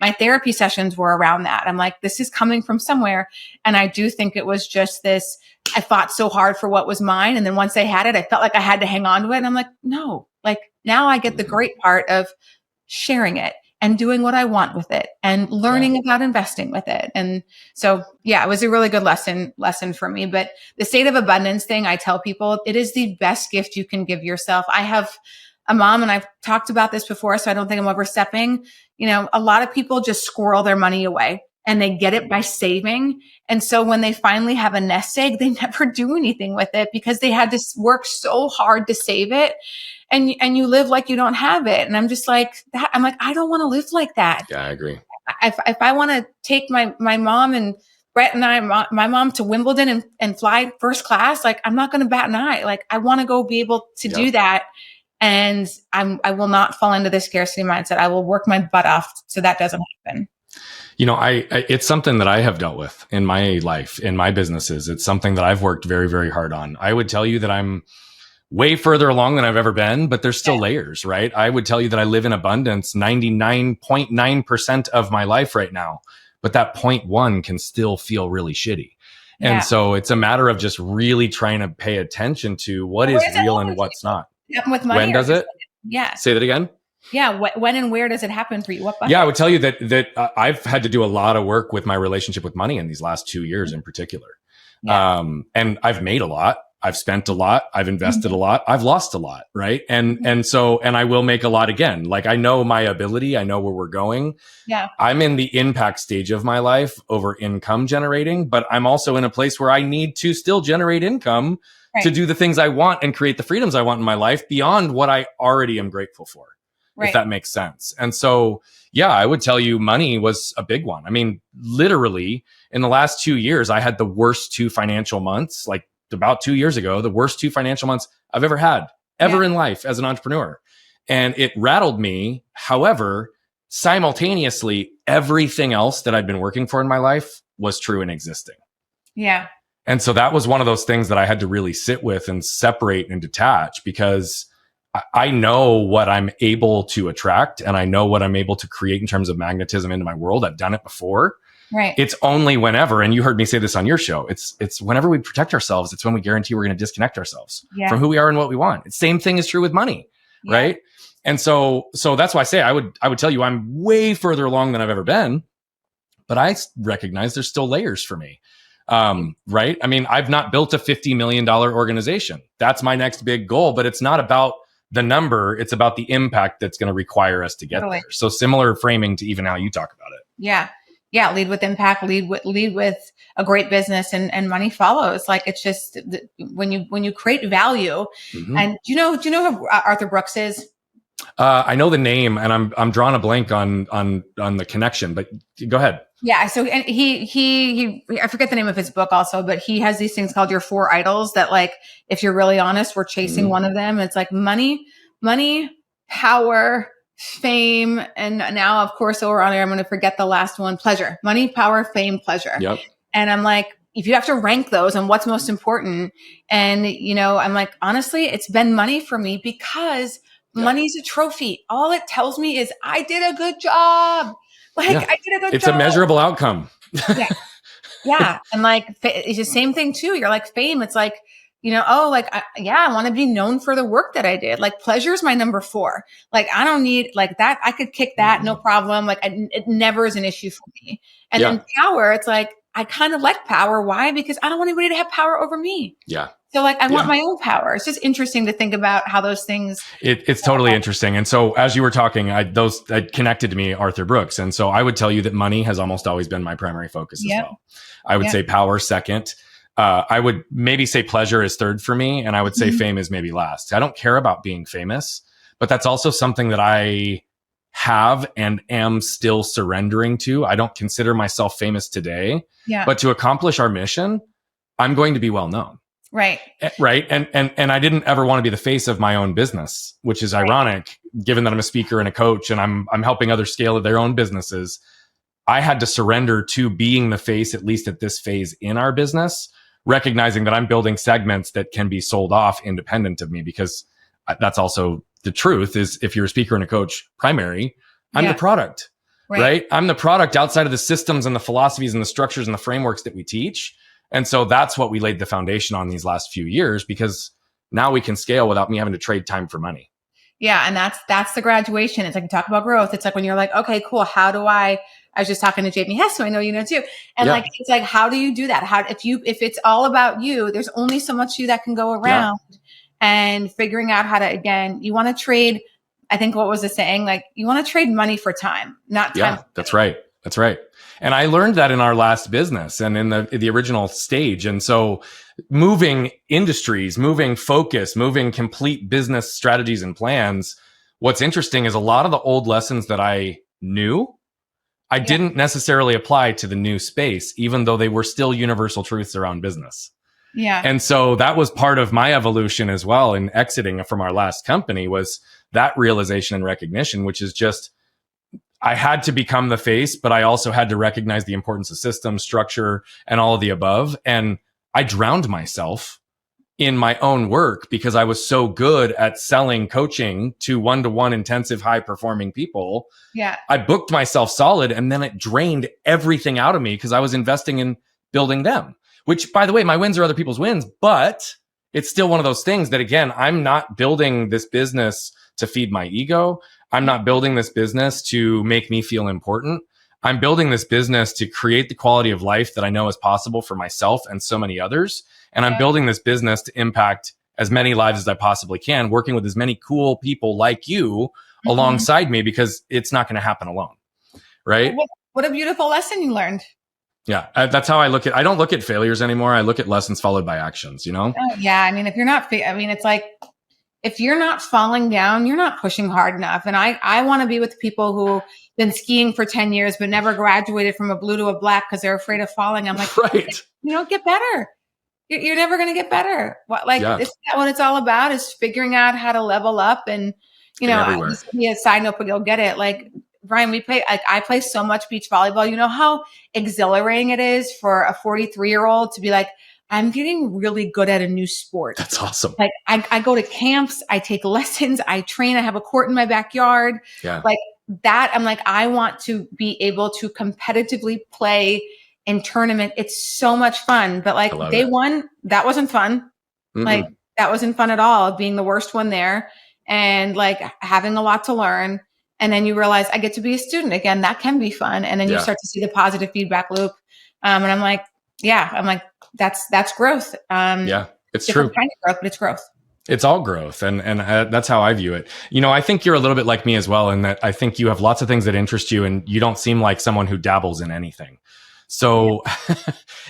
My therapy sessions were around that. I'm like, this is coming from somewhere. And I do think it was just this, I fought so hard for what was mine. And then once I had it, I felt like I had to hang on to it. And I'm like, no, like now I get the great part of sharing it and doing what I want with it and learning about investing with it. And so, it was a really good lesson for me. But the state of abundance thing, I tell people, it is the best gift you can give yourself. I have a mom, and I've talked about this before, so I don't think I'm overstepping. A lot of people just squirrel their money away and they get it by saving. And so when they finally have a nest egg, they never do anything with it because they had to work so hard to save it. And you live like you don't have it. And I'm just like that. I'm like, I don't want to live like that. Yeah, I agree. If I want to take my mom and Brett and my mom to Wimbledon and fly first class, like I'm not going to bat an eye. Like I want to go be able to do that. And I will not fall into the scarcity mindset. I will work my butt off so that doesn't happen. It's something that I have dealt with in my life, in my businesses. It's something that I've worked very, very hard on. I would tell you that I'm way further along than I've ever been, but there's still layers, right? I would tell you that I live in abundance 99.9% of my life right now, but that 0.1 can still feel really shitty. And so it's a matter of just really trying to pay attention to what is real and what's not. With money, when does it? Yeah. Say that again. Yeah. When and where does it happen for you? What bucket? Yeah, I would tell you that I've had to do a lot of work with my relationship with money in these last 2 years in particular. And I've made a lot. I've spent a lot. I've invested a lot. I've lost a lot. Right. And I will make a lot again. Like I know my ability. I know where we're going. Yeah. I'm in the impact stage of my life over income generating, but I'm also in a place where I need to still generate income to do the things I want and create the freedoms I want in my life beyond what I already am grateful for, if that makes sense. And so, I would tell you money was a big one. I mean, literally in the last 2 years, I had the worst 2 financial months, like about 2 years ago, the worst 2 financial months I've ever had in life as an entrepreneur. And it rattled me. However, simultaneously, everything else that I'd been working for in my life was true and existing. Yeah. And so that was one of those things that I had to really sit with and separate and detach, because I know what I'm able to attract and I know what I'm able to create in terms of magnetism into my world. I've done it before. Right. It's only whenever, and you heard me say this on your show, it's whenever we protect ourselves, it's when we guarantee we're going to disconnect ourselves from who we are and what we want. The same thing is true with money. Right. And so that's why I say I would tell you I'm way further along than I've ever been, but I recognize there's still layers for me. Right. I mean, I've not built a $50 million organization. That's my next big goal, but it's not about the number. It's about the impact that's going to require us to get there. So similar framing to even how you talk about it. Yeah. Yeah. Lead with impact, lead with a great business, and money follows. Like it's just when you create value. And do you know who Arthur Brooks is? I know the name, and I'm drawing a blank on the connection, but go ahead. Yeah. So and he I forget the name of his book also, but he has these things called your 4 idols that, like, if you're really honest, we're chasing one of them. It's like money, power, fame. And now, of course, over on there, I'm going to forget the last one, pleasure, money, power, fame, pleasure. Yep. And I'm like, if you have to rank those and what's most important, and, I'm like, honestly, it's been money for me because money's a trophy. All it tells me is I did a good job. Like I did a good job. It's a measurable outcome. Yeah. Yeah. And like, it's the same thing too. You're like fame. It's like, I want to be known for the work that I did. Like pleasure is my number 4. Like I don't need like that. I could kick that. No problem. Like it never is an issue for me. And then power, it's like, I kind of like power. Why? Because I don't want anybody to have power over me. Yeah. So like, I want my own power. It's just interesting to think about how those things. It's totally interesting. And so as you were talking, that connected to me, Arthur Brooks. And so I would tell you that money has almost always been my primary focus as well. I would say power second. I would maybe say pleasure is third for me. And I would say fame is maybe last. I don't care about being famous, but that's also something that I have and am still surrendering to. I don't consider myself famous today, but to accomplish our mission, I'm going to be well known. Right. Right. And I didn't ever want to be the face of my own business, which is ironic given that I'm a speaker and a coach and I'm helping others scale their own businesses. I had to surrender to being the face, at least at this phase in our business, recognizing that I'm building segments that can be sold off independent of me, because that's also the truth is if you're a speaker and a coach primary, I'm the product, right? I'm the product outside of the systems and the philosophies and the structures and the frameworks that we teach. And so that's what we laid the foundation on these last few years, because now we can scale without me having to trade time for money. Yeah. And that's the graduation. It's like you talk about growth. It's like when you're like, okay, cool. How do I was just talking to Jamie Hess, so I know you know too. And like, it's like, how do you do that? If it's all about you, there's only so much you that can go around, and figuring out how to, again, you want to trade. I think what was the saying? Like you want to trade money for time, not time. Yeah, that's right. That's right. And I learned that in our last business and in the original stage. And so moving industries, moving focus, moving complete business strategies and plans. What's interesting is a lot of the old lessons that I knew, I didn't necessarily apply to the new space, even though they were still universal truths around business. Yeah. And so that was part of my evolution as well in exiting from our last company, was that realization and recognition, which is just, I had to become the face, but I also had to recognize the importance of system, structure, and all of the above. And I drowned myself in my own work because I was so good at selling coaching to one-to-one intensive, high-performing people. Yeah. I booked myself solid, and then it drained everything out of me because I was investing in building them, which, by the way, my wins are other people's wins, but it's still one of those things that, again, I'm not building this business to feed my ego. I'm not building this business to make me feel important. I'm building this business to create the quality of life that I know is possible for myself and so many others. And I'm building this business to impact as many lives as I possibly can, working with as many cool people like you alongside me, because it's not going to happen alone. Right? What a beautiful lesson you learned. Yeah. That's how I look at, I don't look at failures anymore. I look at lessons followed by actions, you know? Yeah. I mean, if you're not, it's like, if you're not falling down, you're not pushing hard enough. And I want to be with people who been skiing for 10 years, but never graduated from a blue to a black because they're afraid of falling. I'm like, get better. You're never going to get better. Isn't that what it's all about, is figuring out how to level up. And, this will be a side note, but you'll get it. Like, Brian, I play so much beach volleyball. You know how exhilarating it is for a 43-year-old to be like, I'm getting really good at a new sport. That's awesome. Like I go to camps, I take lessons, I train, I have a court in my backyard. Yeah. Like that. I'm like, I want to be able to competitively play in tournament. It's so much fun. But like day one, that wasn't fun. Mm-hmm. Like that wasn't fun at all, being the worst one there and like having a lot to learn. And then you realize I get to be a student again. That can be fun. And then you start to see the positive feedback loop. And I'm like, that's growth. It's true. Kind of growth, but it's growth. It's all growth. And that's how I view it. I think you're a little bit like me as well, in that I think you have lots of things that interest you and you don't seem like someone who dabbles in anything. So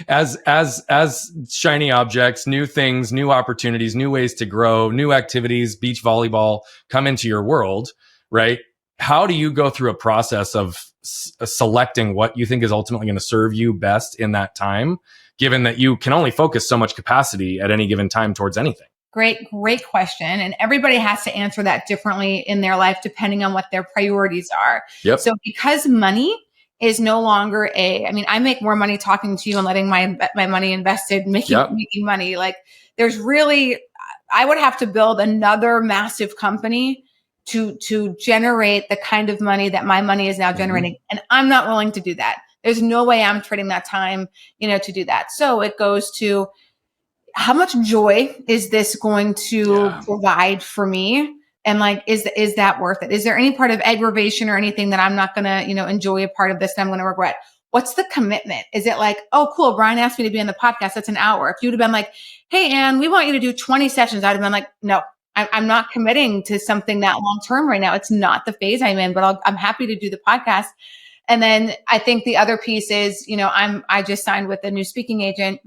as shiny objects, new things, new opportunities, new ways to grow, new activities, beach volleyball come into your world, right? How do you go through a process of selecting what you think is ultimately going to serve you best in that time, given that you can only focus so much capacity at any given time towards anything? Great question. And everybody has to answer that differently in their life, depending on what their priorities are. Yep. So because money is no longer I make more money talking to you and letting my money invested, making money. Like there's really, I would have to build another massive company to generate the kind of money that my money is now generating. And I'm not willing to do that. There's no way I'm trading that time, to do that. So it goes to how much joy is this going to provide for me? And like, is that worth it? Is there any part of aggravation or anything that I'm not going to, enjoy a part of this that I'm going to regret? What's the commitment? Is it like, oh, cool, Brian asked me to be on the podcast. That's an hour. If you'd have been like, hey, Anne, we want you to do 20 sessions, I'd have been like, no, I'm not committing to something that long term right now. It's not the phase I'm in, but I'm happy to do the podcast. And then I think the other piece is, I just signed with a new speaking agent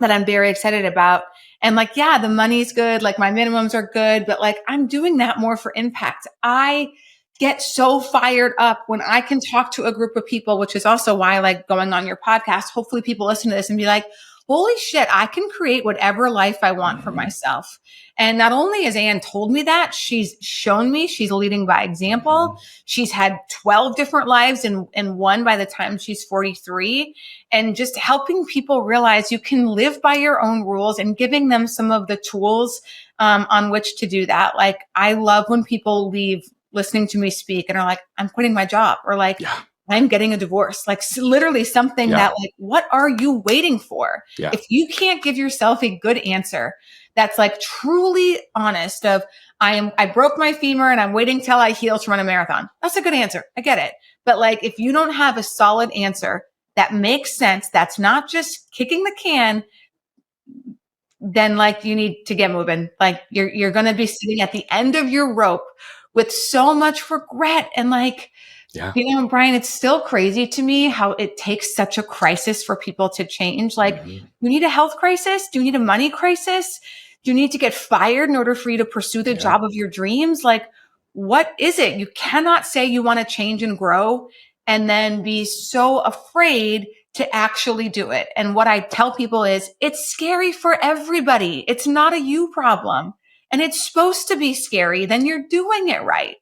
that I'm very excited about. And like, yeah, the money's good. Like my minimums are good, but like I'm doing that more for impact. I get so fired up when I can talk to a group of people, which is also why I like going on your podcast. Hopefully people listen to this and be like, holy shit, I can create whatever life I want for myself. And not only has Anne told me that, she's shown me she's leading by example. She's had 12 different lives and one by the time she's 43, and just helping people realize you can live by your own rules and giving them some of the tools on which to do that. Like I love when people leave listening to me speak and are like, I'm quitting my job, or like, I'm getting a divorce, like literally something that like, what are you waiting for? If you can't give yourself a good answer that's like truly honest of, I broke my femur and I'm waiting till I heal to run a marathon. That's a good answer. I get it. But like, if you don't have a solid answer that makes sense, that's not just kicking the can, then like you need to get moving. Like you're going to be sitting at the end of your rope with so much regret and like, Brian, it's still crazy to me how it takes such a crisis for people to change. Like, you need a health crisis? Do you need a money crisis? Do you need to get fired in order for you to pursue the job of your dreams? Like, what is it? You cannot say you want to change and grow and then be so afraid to actually do it. And what I tell people is it's scary for everybody. It's not a you problem. And it's supposed to be scary. Then you're doing it right.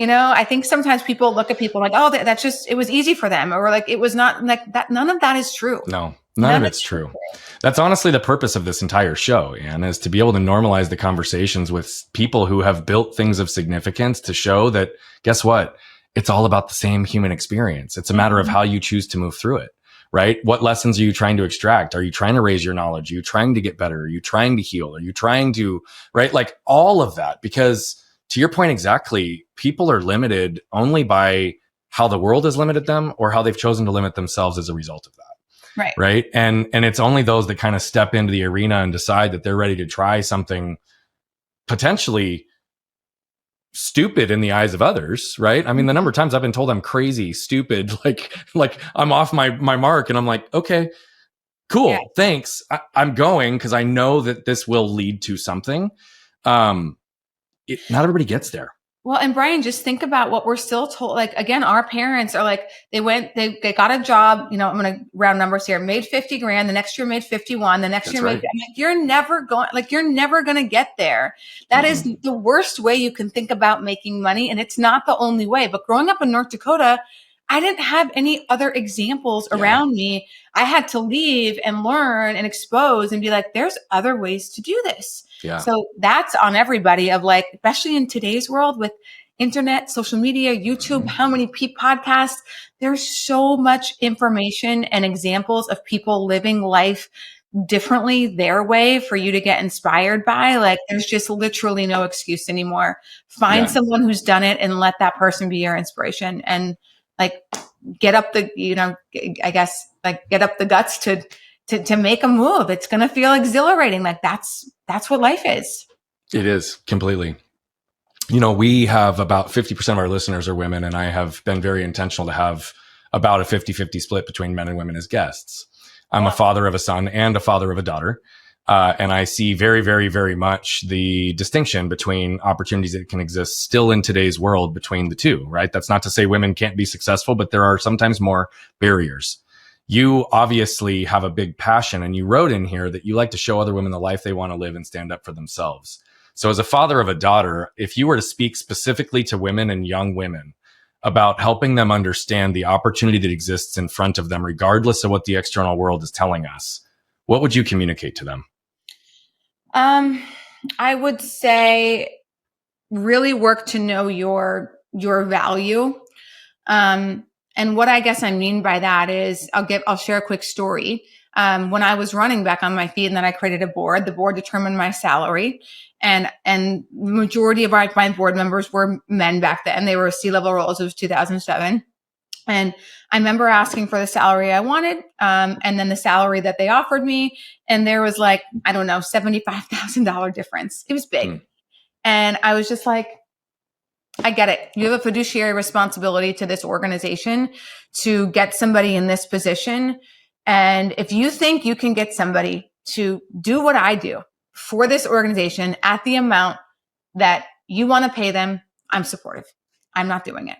I think sometimes people look at people like, oh, that's just, it was easy for them. Or like, it was not like that. None of that is true. No, none of it's true. That's honestly the purpose of this entire show, Anne, is to be able to normalize the conversations with people who have built things of significance to show that, guess what? It's all about the same human experience. It's a matter of how you choose to move through it, right? What lessons are you trying to extract? Are you trying to raise your knowledge? Are you trying to get better? Are you trying to heal? Are you trying to, right? Like all of that, because to your point exactly, people are limited only by how the world has limited them or how they've chosen to limit themselves as a result of that. Right. Right. And it's only those that kind of step into the arena and decide that they're ready to try something potentially stupid in the eyes of others. Right. I mean, the number of times I've been told I'm crazy, stupid, like I'm off my mark, and I'm like, okay, cool. Thanks. I'm going because I know that this will lead to something. Not everybody gets there. Well, and Brian, just think about what we're still told. Like, again, our parents are like, they got a job, I'm going to round numbers here, made 50 grand. The next year made 51. The next year made, I'm like, you're never going to get there. That is the worst way you can think about making money. And it's not the only way. But growing up in North Dakota, I didn't have any other examples around me. I had to leave and learn and expose and be like, there's other ways to do this. Yeah. So that's on everybody of like, especially in today's world with internet, social media, YouTube, how many podcasts, there's so much information and examples of people living life differently their way for you to get inspired by. Like there's just literally no excuse anymore. Find someone who's done it and let that person be your inspiration, and like get up the, get up the guts to make a move. It's going to feel exhilarating. Like that's what life is. It is completely. We have about 50% of our listeners are women, and I have been very intentional to have about a 50-50 split between men and women as guests. I'm a father of a son and a father of a daughter. And I see very, very, very much the distinction between opportunities that can exist still in today's world between the two, right? That's not to say women can't be successful, but there are sometimes more barriers. You obviously have a big passion, and you wrote in here that you like to show other women the life they want to live and stand up for themselves. So as a father of a daughter, if you were to speak specifically to women and young women about helping them understand the opportunity that exists in front of them, regardless of what the external world is telling us, what would you communicate to them? I would say really work to know your value. And what I guess I mean by that is I'll share a quick story. When I was running back on my feet and then I created a board, the board determined my salary, and the majority of my board members were men back then. They were C-level roles. It was 2007. And I remember asking for the salary I wanted, and then the salary that they offered me. And there was like, I don't know, $75,000 difference. It was big. And I was just like, I get it. You have a fiduciary responsibility to this organization to get somebody in this position. And if you think you can get somebody to do what I do for this organization at the amount that you want to pay them, I'm supportive. I'm not doing it.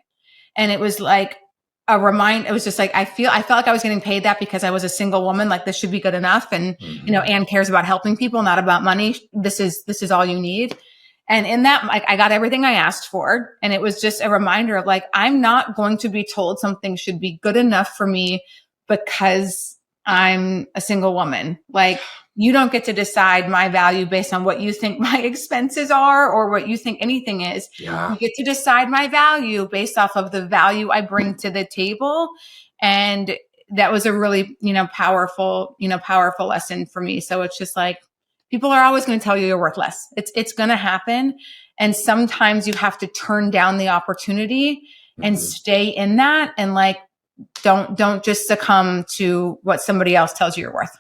And it was like a reminder. It was just like, I felt like I was getting paid that because I was a single woman. Like, this should be good enough. And, Anne cares about helping people, not about money. This is all you need. And in that, like, I got everything I asked for. And it was just a reminder of like, I'm not going to be told something should be good enough for me because I'm a single woman. Like, you don't get to decide my value based on what you think my expenses are or what you think anything is. Yeah. You get to decide my value based off of the value I bring to the table. And that was a really, powerful lesson for me. So it's just like, people are always going to tell you you're worth less. It's going to happen. And sometimes you have to turn down the opportunity and stay in that. And like, don't just succumb to what somebody else tells you you're worth.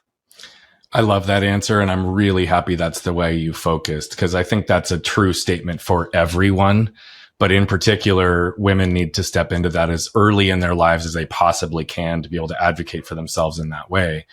I love that answer. And I'm really happy that's the way you focused, because I think that's a true statement for everyone. But in particular, women need to step into that as early in their lives as they possibly can to be able to advocate for themselves in that way.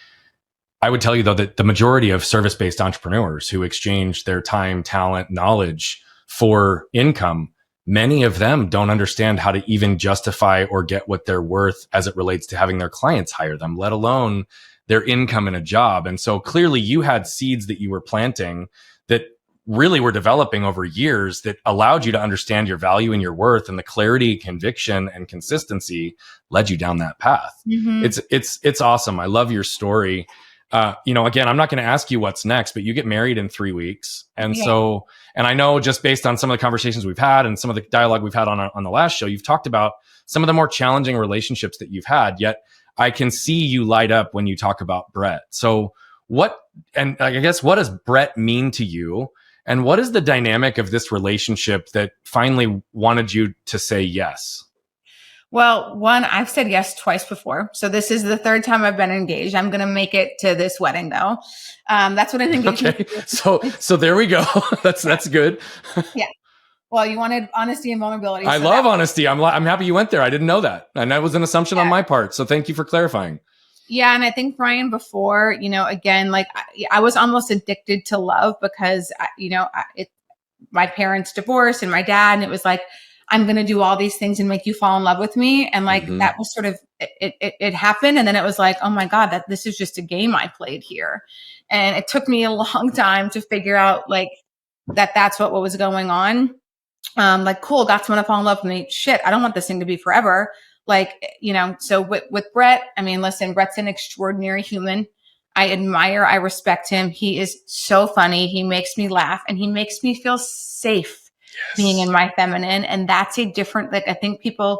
I would tell you, though, that the majority of service-based entrepreneurs who exchange their time, talent, knowledge for income, many of them don't understand how to even justify or get what they're worth as it relates to having their clients hire them, let alone their income in a job. And so clearly you had seeds that you were planting that really were developing over years that allowed you to understand your value and your worth, and the clarity, conviction, and consistency led you down that path. It's awesome. I love your story. Again, I'm not going to ask you what's next, but you get married in 3 weeks. And so, and I know just based on some of the conversations we've had and some of the dialogue we've had on the last show, you've talked about some of the more challenging relationships that you've had, yet I can see you light up when you talk about Brett. So what does Brett mean to you? And what is the dynamic of this relationship that finally wanted you to say yes? Well, one, I've said yes twice before. So this is the third time I've been engaged. I'm going to make it to this wedding though. That's what I think. Okay. So there we go. That's good. Yeah. Well, you wanted honesty and vulnerability. I love honesty. I'm happy you went there. I didn't know that. And that was an assumption on my part. So thank you for clarifying. Yeah. And I think, Brian, before, again, like I was almost addicted to love because, my parents divorced and my dad, and it was like, I'm going to do all these things and make you fall in love with me. And like, that was sort of, it happened. And then it was like, oh my God, this is just a game I played here. And it took me a long time to figure out like that's what was going on. Like, cool, got someone to fall in love with me. Shit, I don't want this thing to be forever. Like, so with Brett, I mean, listen, Brett's an extraordinary human. I admire, I respect him. He is so funny. He makes me laugh and he makes me feel safe being in my feminine. And that's a different, like, I think a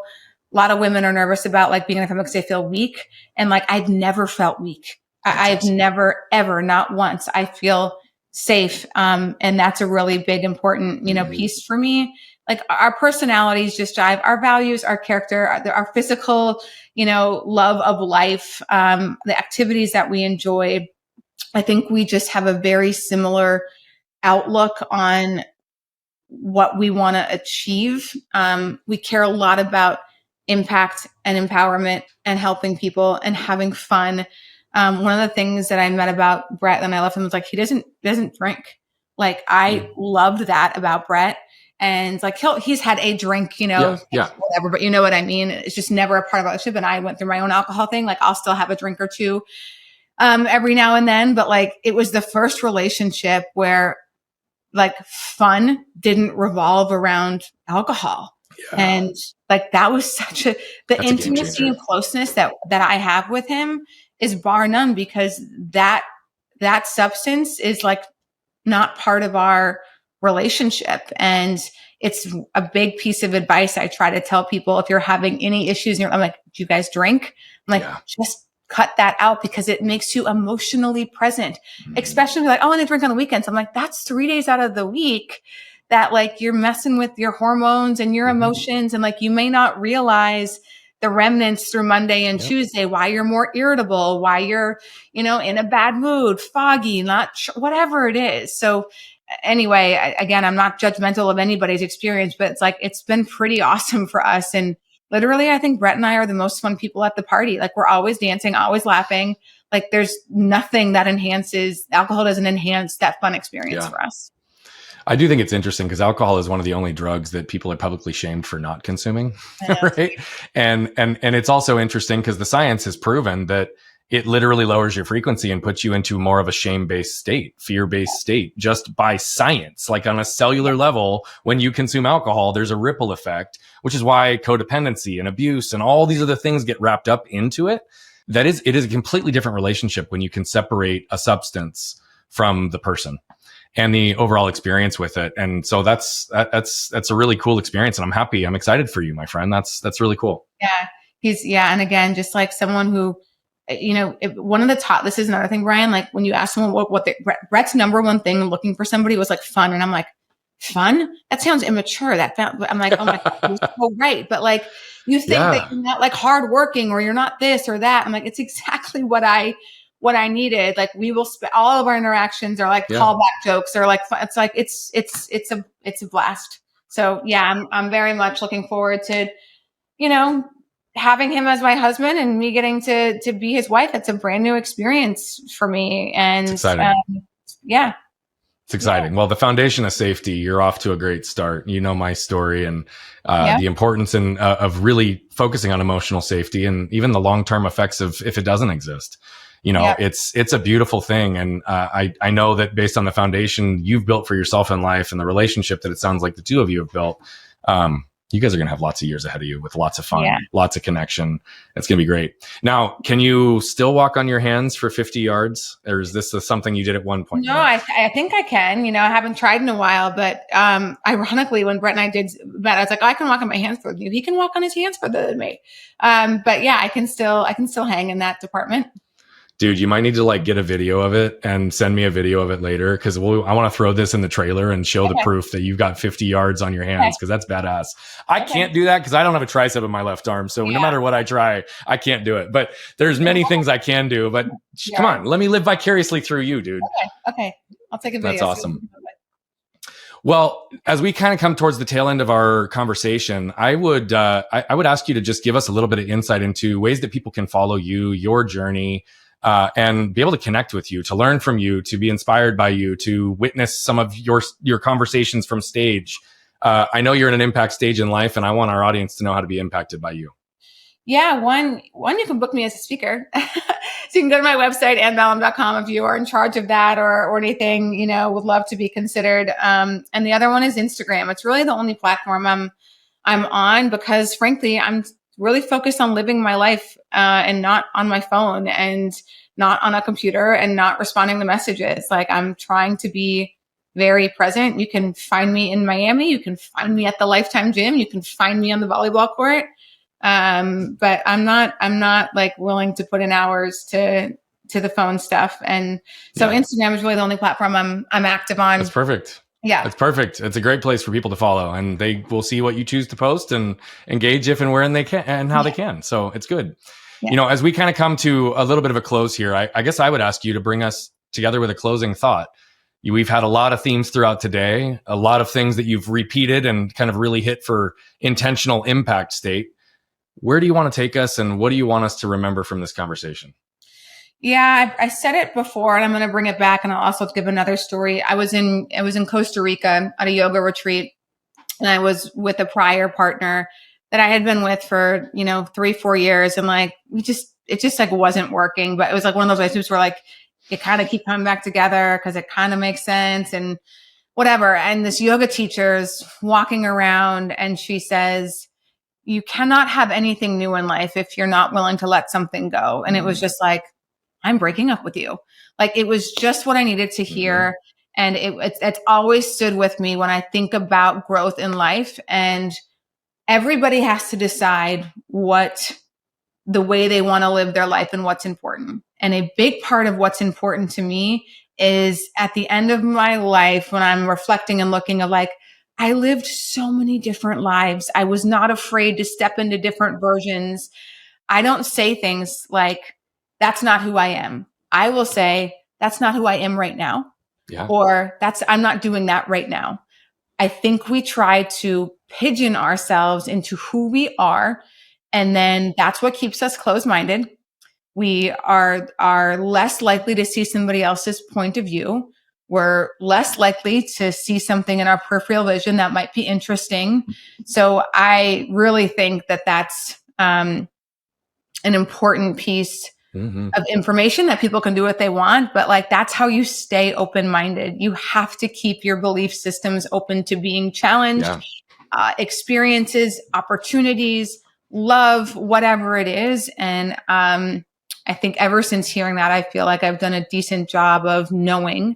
lot of women are nervous about like being in a feminine because they feel weak. And like, I've never felt weak. I've never, ever, not once. I feel safe. And that's a really big, important, piece for me. Like our personalities just drive our values, our character, our physical, love of life, the activities that we enjoy. I think we just have a very similar outlook on what we want to achieve. We care a lot about impact and empowerment and helping people and having fun. One of the things that I met about Brett and I left him was like, he doesn't drink. Like I loved that about Brett. And like, he's had a drink, whatever, but you know what I mean? It's just never a part of our relationship. And I went through my own alcohol thing. Like I'll still have a drink or two, every now and then. But like, it was the first relationship where like fun didn't revolve around alcohol. Yeah. And like, that was such the That's a game intimacy changer. and closeness that I have with him is bar none, because that substance is like not part of our relationship. And it's a big piece of advice I try to tell people. If you're having any issues, I'm like, do you guys drink? I'm like, Yeah. just cut that out, because it makes you emotionally present, Mhm. especially like, oh, and they drink on the weekends. I'm like, that's 3 days out of the week that like you're messing with your hormones and your emotions. And like, you may not realize the remnants through Monday and Tuesday, why you're more irritable, why you're, in a bad mood, foggy, not whatever it is. So anyway, again, I'm not judgmental of anybody's experience, but it's like, it's been pretty awesome for us. And literally, I think Brett and I are the most fun people at the party. Like, we're always dancing, always laughing. Like, there's nothing that alcohol doesn't enhance that fun experience for us. I do think it's interesting because alcohol is one of the only drugs that people are publicly shamed for not consuming, right? And it's also interesting because the science has proven that it literally lowers your frequency and puts you into more of a shame-based state, fear-based state, just by science. Like, on a cellular level, when you consume alcohol, there's a ripple effect, which is why codependency and abuse and all these other things get wrapped up into it. It is a completely different relationship when you can separate a substance from the person and the overall experience with it. And so that's a really cool experience. And I'm excited for you, my friend. That's really cool. Yeah. And again, just like someone who, one of the top, this is another thing, Brian, like when you ask someone what Brett's number one thing looking for somebody was like fun. And I'm like, fun? That sounds immature. I'm like, oh my God, you're so right. But like, you think that you're not like hardworking or you're not this or that. I'm like, it's exactly what I needed. Like, we will all of our interactions are like callback jokes, or like, it's like, it's a blast. So yeah, I'm very much looking forward to, having him as my husband and me getting to be his wife. It's a brand new experience for me. And it's exciting. Yeah. It's exciting. Well, the foundation of safety, you're off to a great start. You know my story and the importance of really focusing on emotional safety and even the long-term effects of if it doesn't exist. It's a beautiful thing. And I know that based on the foundation you've built for yourself in life and the relationship that it sounds like the two of you have built, you guys are going to have lots of years ahead of you with lots of fun, lots of connection. It's going to be great. Now, can you still walk on your hands for 50 yards? Or is this something you did at one point? No, I think I can. I haven't tried in a while, but ironically, when Brett and I did that, I was like, I can walk on my hands further than you. He can walk on his hands further than me. But yeah, I can still hang in that department. Dude, you might need to like get a video of it and send me a video of it later, because I want to throw this in the trailer and show the proof that you've got 50 yards on your hands, because that's badass. I can't do that because I don't have a tricep in my left arm. So no matter what I try, I can't do it. But there's many things I can do. But come on, let me live vicariously through you, dude. Okay. I'll take a video. That's awesome. Well, as we kind of come towards the tail end of our conversation, I would ask you to just give us a little bit of insight into ways that people can follow you, your journey, and be able to connect with you, to learn from you, to be inspired by you, to witness some of your conversations from stage. I know you're in an impact stage in life, and I want our audience to know how to be impacted by you. Yeah, one, you can book me as a speaker. So you can go to my website, annemahlum.com, if you are in charge of that or anything, would love to be considered. And the other one is Instagram. It's really the only platform I'm on, because frankly, I'm really focused on living my life and not on my phone and not on a computer and not responding to messages. Like, I'm trying to be very present. You can find me in Miami. You can find me at the Lifetime Gym. You can find me on the volleyball court. But I'm not like willing to put in hours to the phone stuff. And so Instagram is really the only platform I'm active on. That's perfect. Yeah. It's perfect. It's a great place for people to follow, and they will see what you choose to post and engage if and where they can and how they can. So it's good. Yeah. As we kind of come to a little bit of a close here, I guess I would ask you to bring us together with a closing thought. We've had a lot of themes throughout today, a lot of things that you've repeated and kind of really hit for intentional impact state. Where do you want to take us, and what do you want us to remember from this conversation? Yeah, I said it before, and I'm going to bring it back, and I'll also give another story. I was in Costa Rica at a yoga retreat, and I was with a prior partner that I had been with for 3-4 years, and like it just like wasn't working. But it was like one of those relationships where like you kind of keep coming back together because it kind of makes sense. And whatever. And this yoga teacher's walking around and she says, you cannot have anything new in life if you're not willing to let something go. And it was just like, I'm breaking up with you. Like, it was just what I needed to hear. And it's always stood with me when I think about growth in life. And everybody has to decide what the way they want to live their life and what's important. And a big part of what's important to me is at the end of my life, when I'm reflecting and looking at like, I lived so many different lives. I was not afraid to step into different versions. I don't say things like, that's not who I am. I will say, that's not who I am right now. Yeah. Or I'm not doing that right now. I think we try to pigeon ourselves into who we are. And then that's what keeps us closed-minded. We are less likely to see somebody else's point of view. We're less likely to see something in our peripheral vision that might be interesting. So I really think that that's an important piece of information that people can do what they want. But like, that's how you stay open-minded. You have to keep your belief systems open to being challenged, experiences, opportunities, love, whatever it is. And I think ever since hearing that, I feel like I've done a decent job of knowing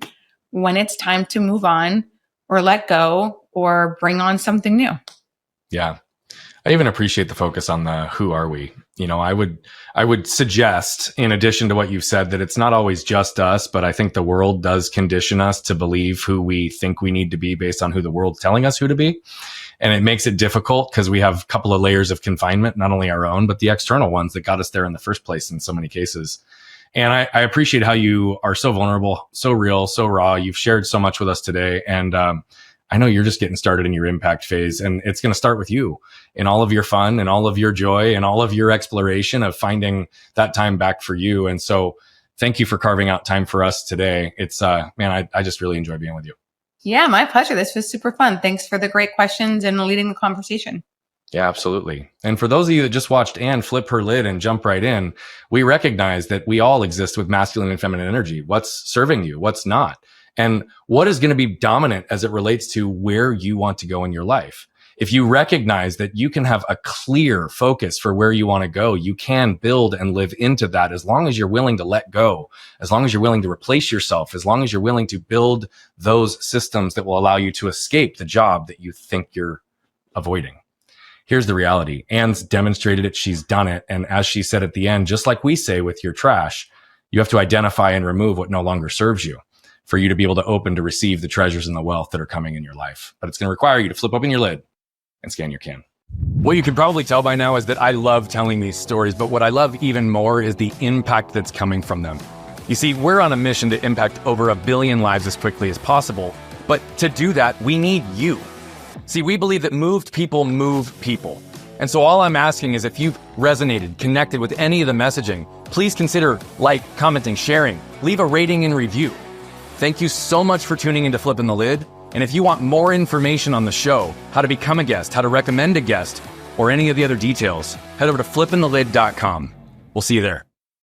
when it's time to move on or let go or bring on something new. Yeah. I even appreciate the focus on the who are we. You know, I would suggest, in addition to what you've said, that it's not always just us, but I think the world does condition us to believe who we think we need to be based on who the world's telling us who to be. And it makes it difficult because we have a couple of layers of confinement, not only our own, but the external ones that got us there in the first place in so many cases. And I appreciate how you are so vulnerable, so real, so raw. You've shared so much with us today. And I know you're just getting started in your impact phase, and it's going to start with you in all of your fun and all of your joy and all of your exploration of finding that time back for you. And so thank you for carving out time for us today. It's, man, I just really enjoy being with you. Yeah, my pleasure. This was super fun. Thanks for the great questions and leading the conversation. Yeah, absolutely. And for those of you that just watched Anne flip her lid and jump right in, we recognize that we all exist with masculine and feminine energy. What's serving you? What's not? And what is going to be dominant as it relates to where you want to go in your life? If you recognize that you can have a clear focus for where you want to go, you can build and live into that as long as you're willing to let go, as long as you're willing to replace yourself, as long as you're willing to build those systems that will allow you to escape the job that you think you're avoiding. Here's the reality. Anne's demonstrated it. She's done it. And as she said at the end, just like we say with your trash, you have to identify and remove what no longer serves you for you to be able to open to receive the treasures and the wealth that are coming in your life. But it's going to require you to flip open your lid and scan your can. What you can probably tell by now is that I love telling these stories, but what I love even more is the impact that's coming from them. You see, we're on a mission to impact over 1 billion lives as quickly as possible. But to do that, we need you. See, we believe that moved people move people. And so all I'm asking is if you've resonated, connected with any of the messaging, please consider commenting, sharing, leave a rating and review. Thank you so much for tuning into Flipping the Lid. And if you want more information on the show, how to become a guest, how to recommend a guest, or any of the other details, head over to flippingthelid.com. We'll see you there.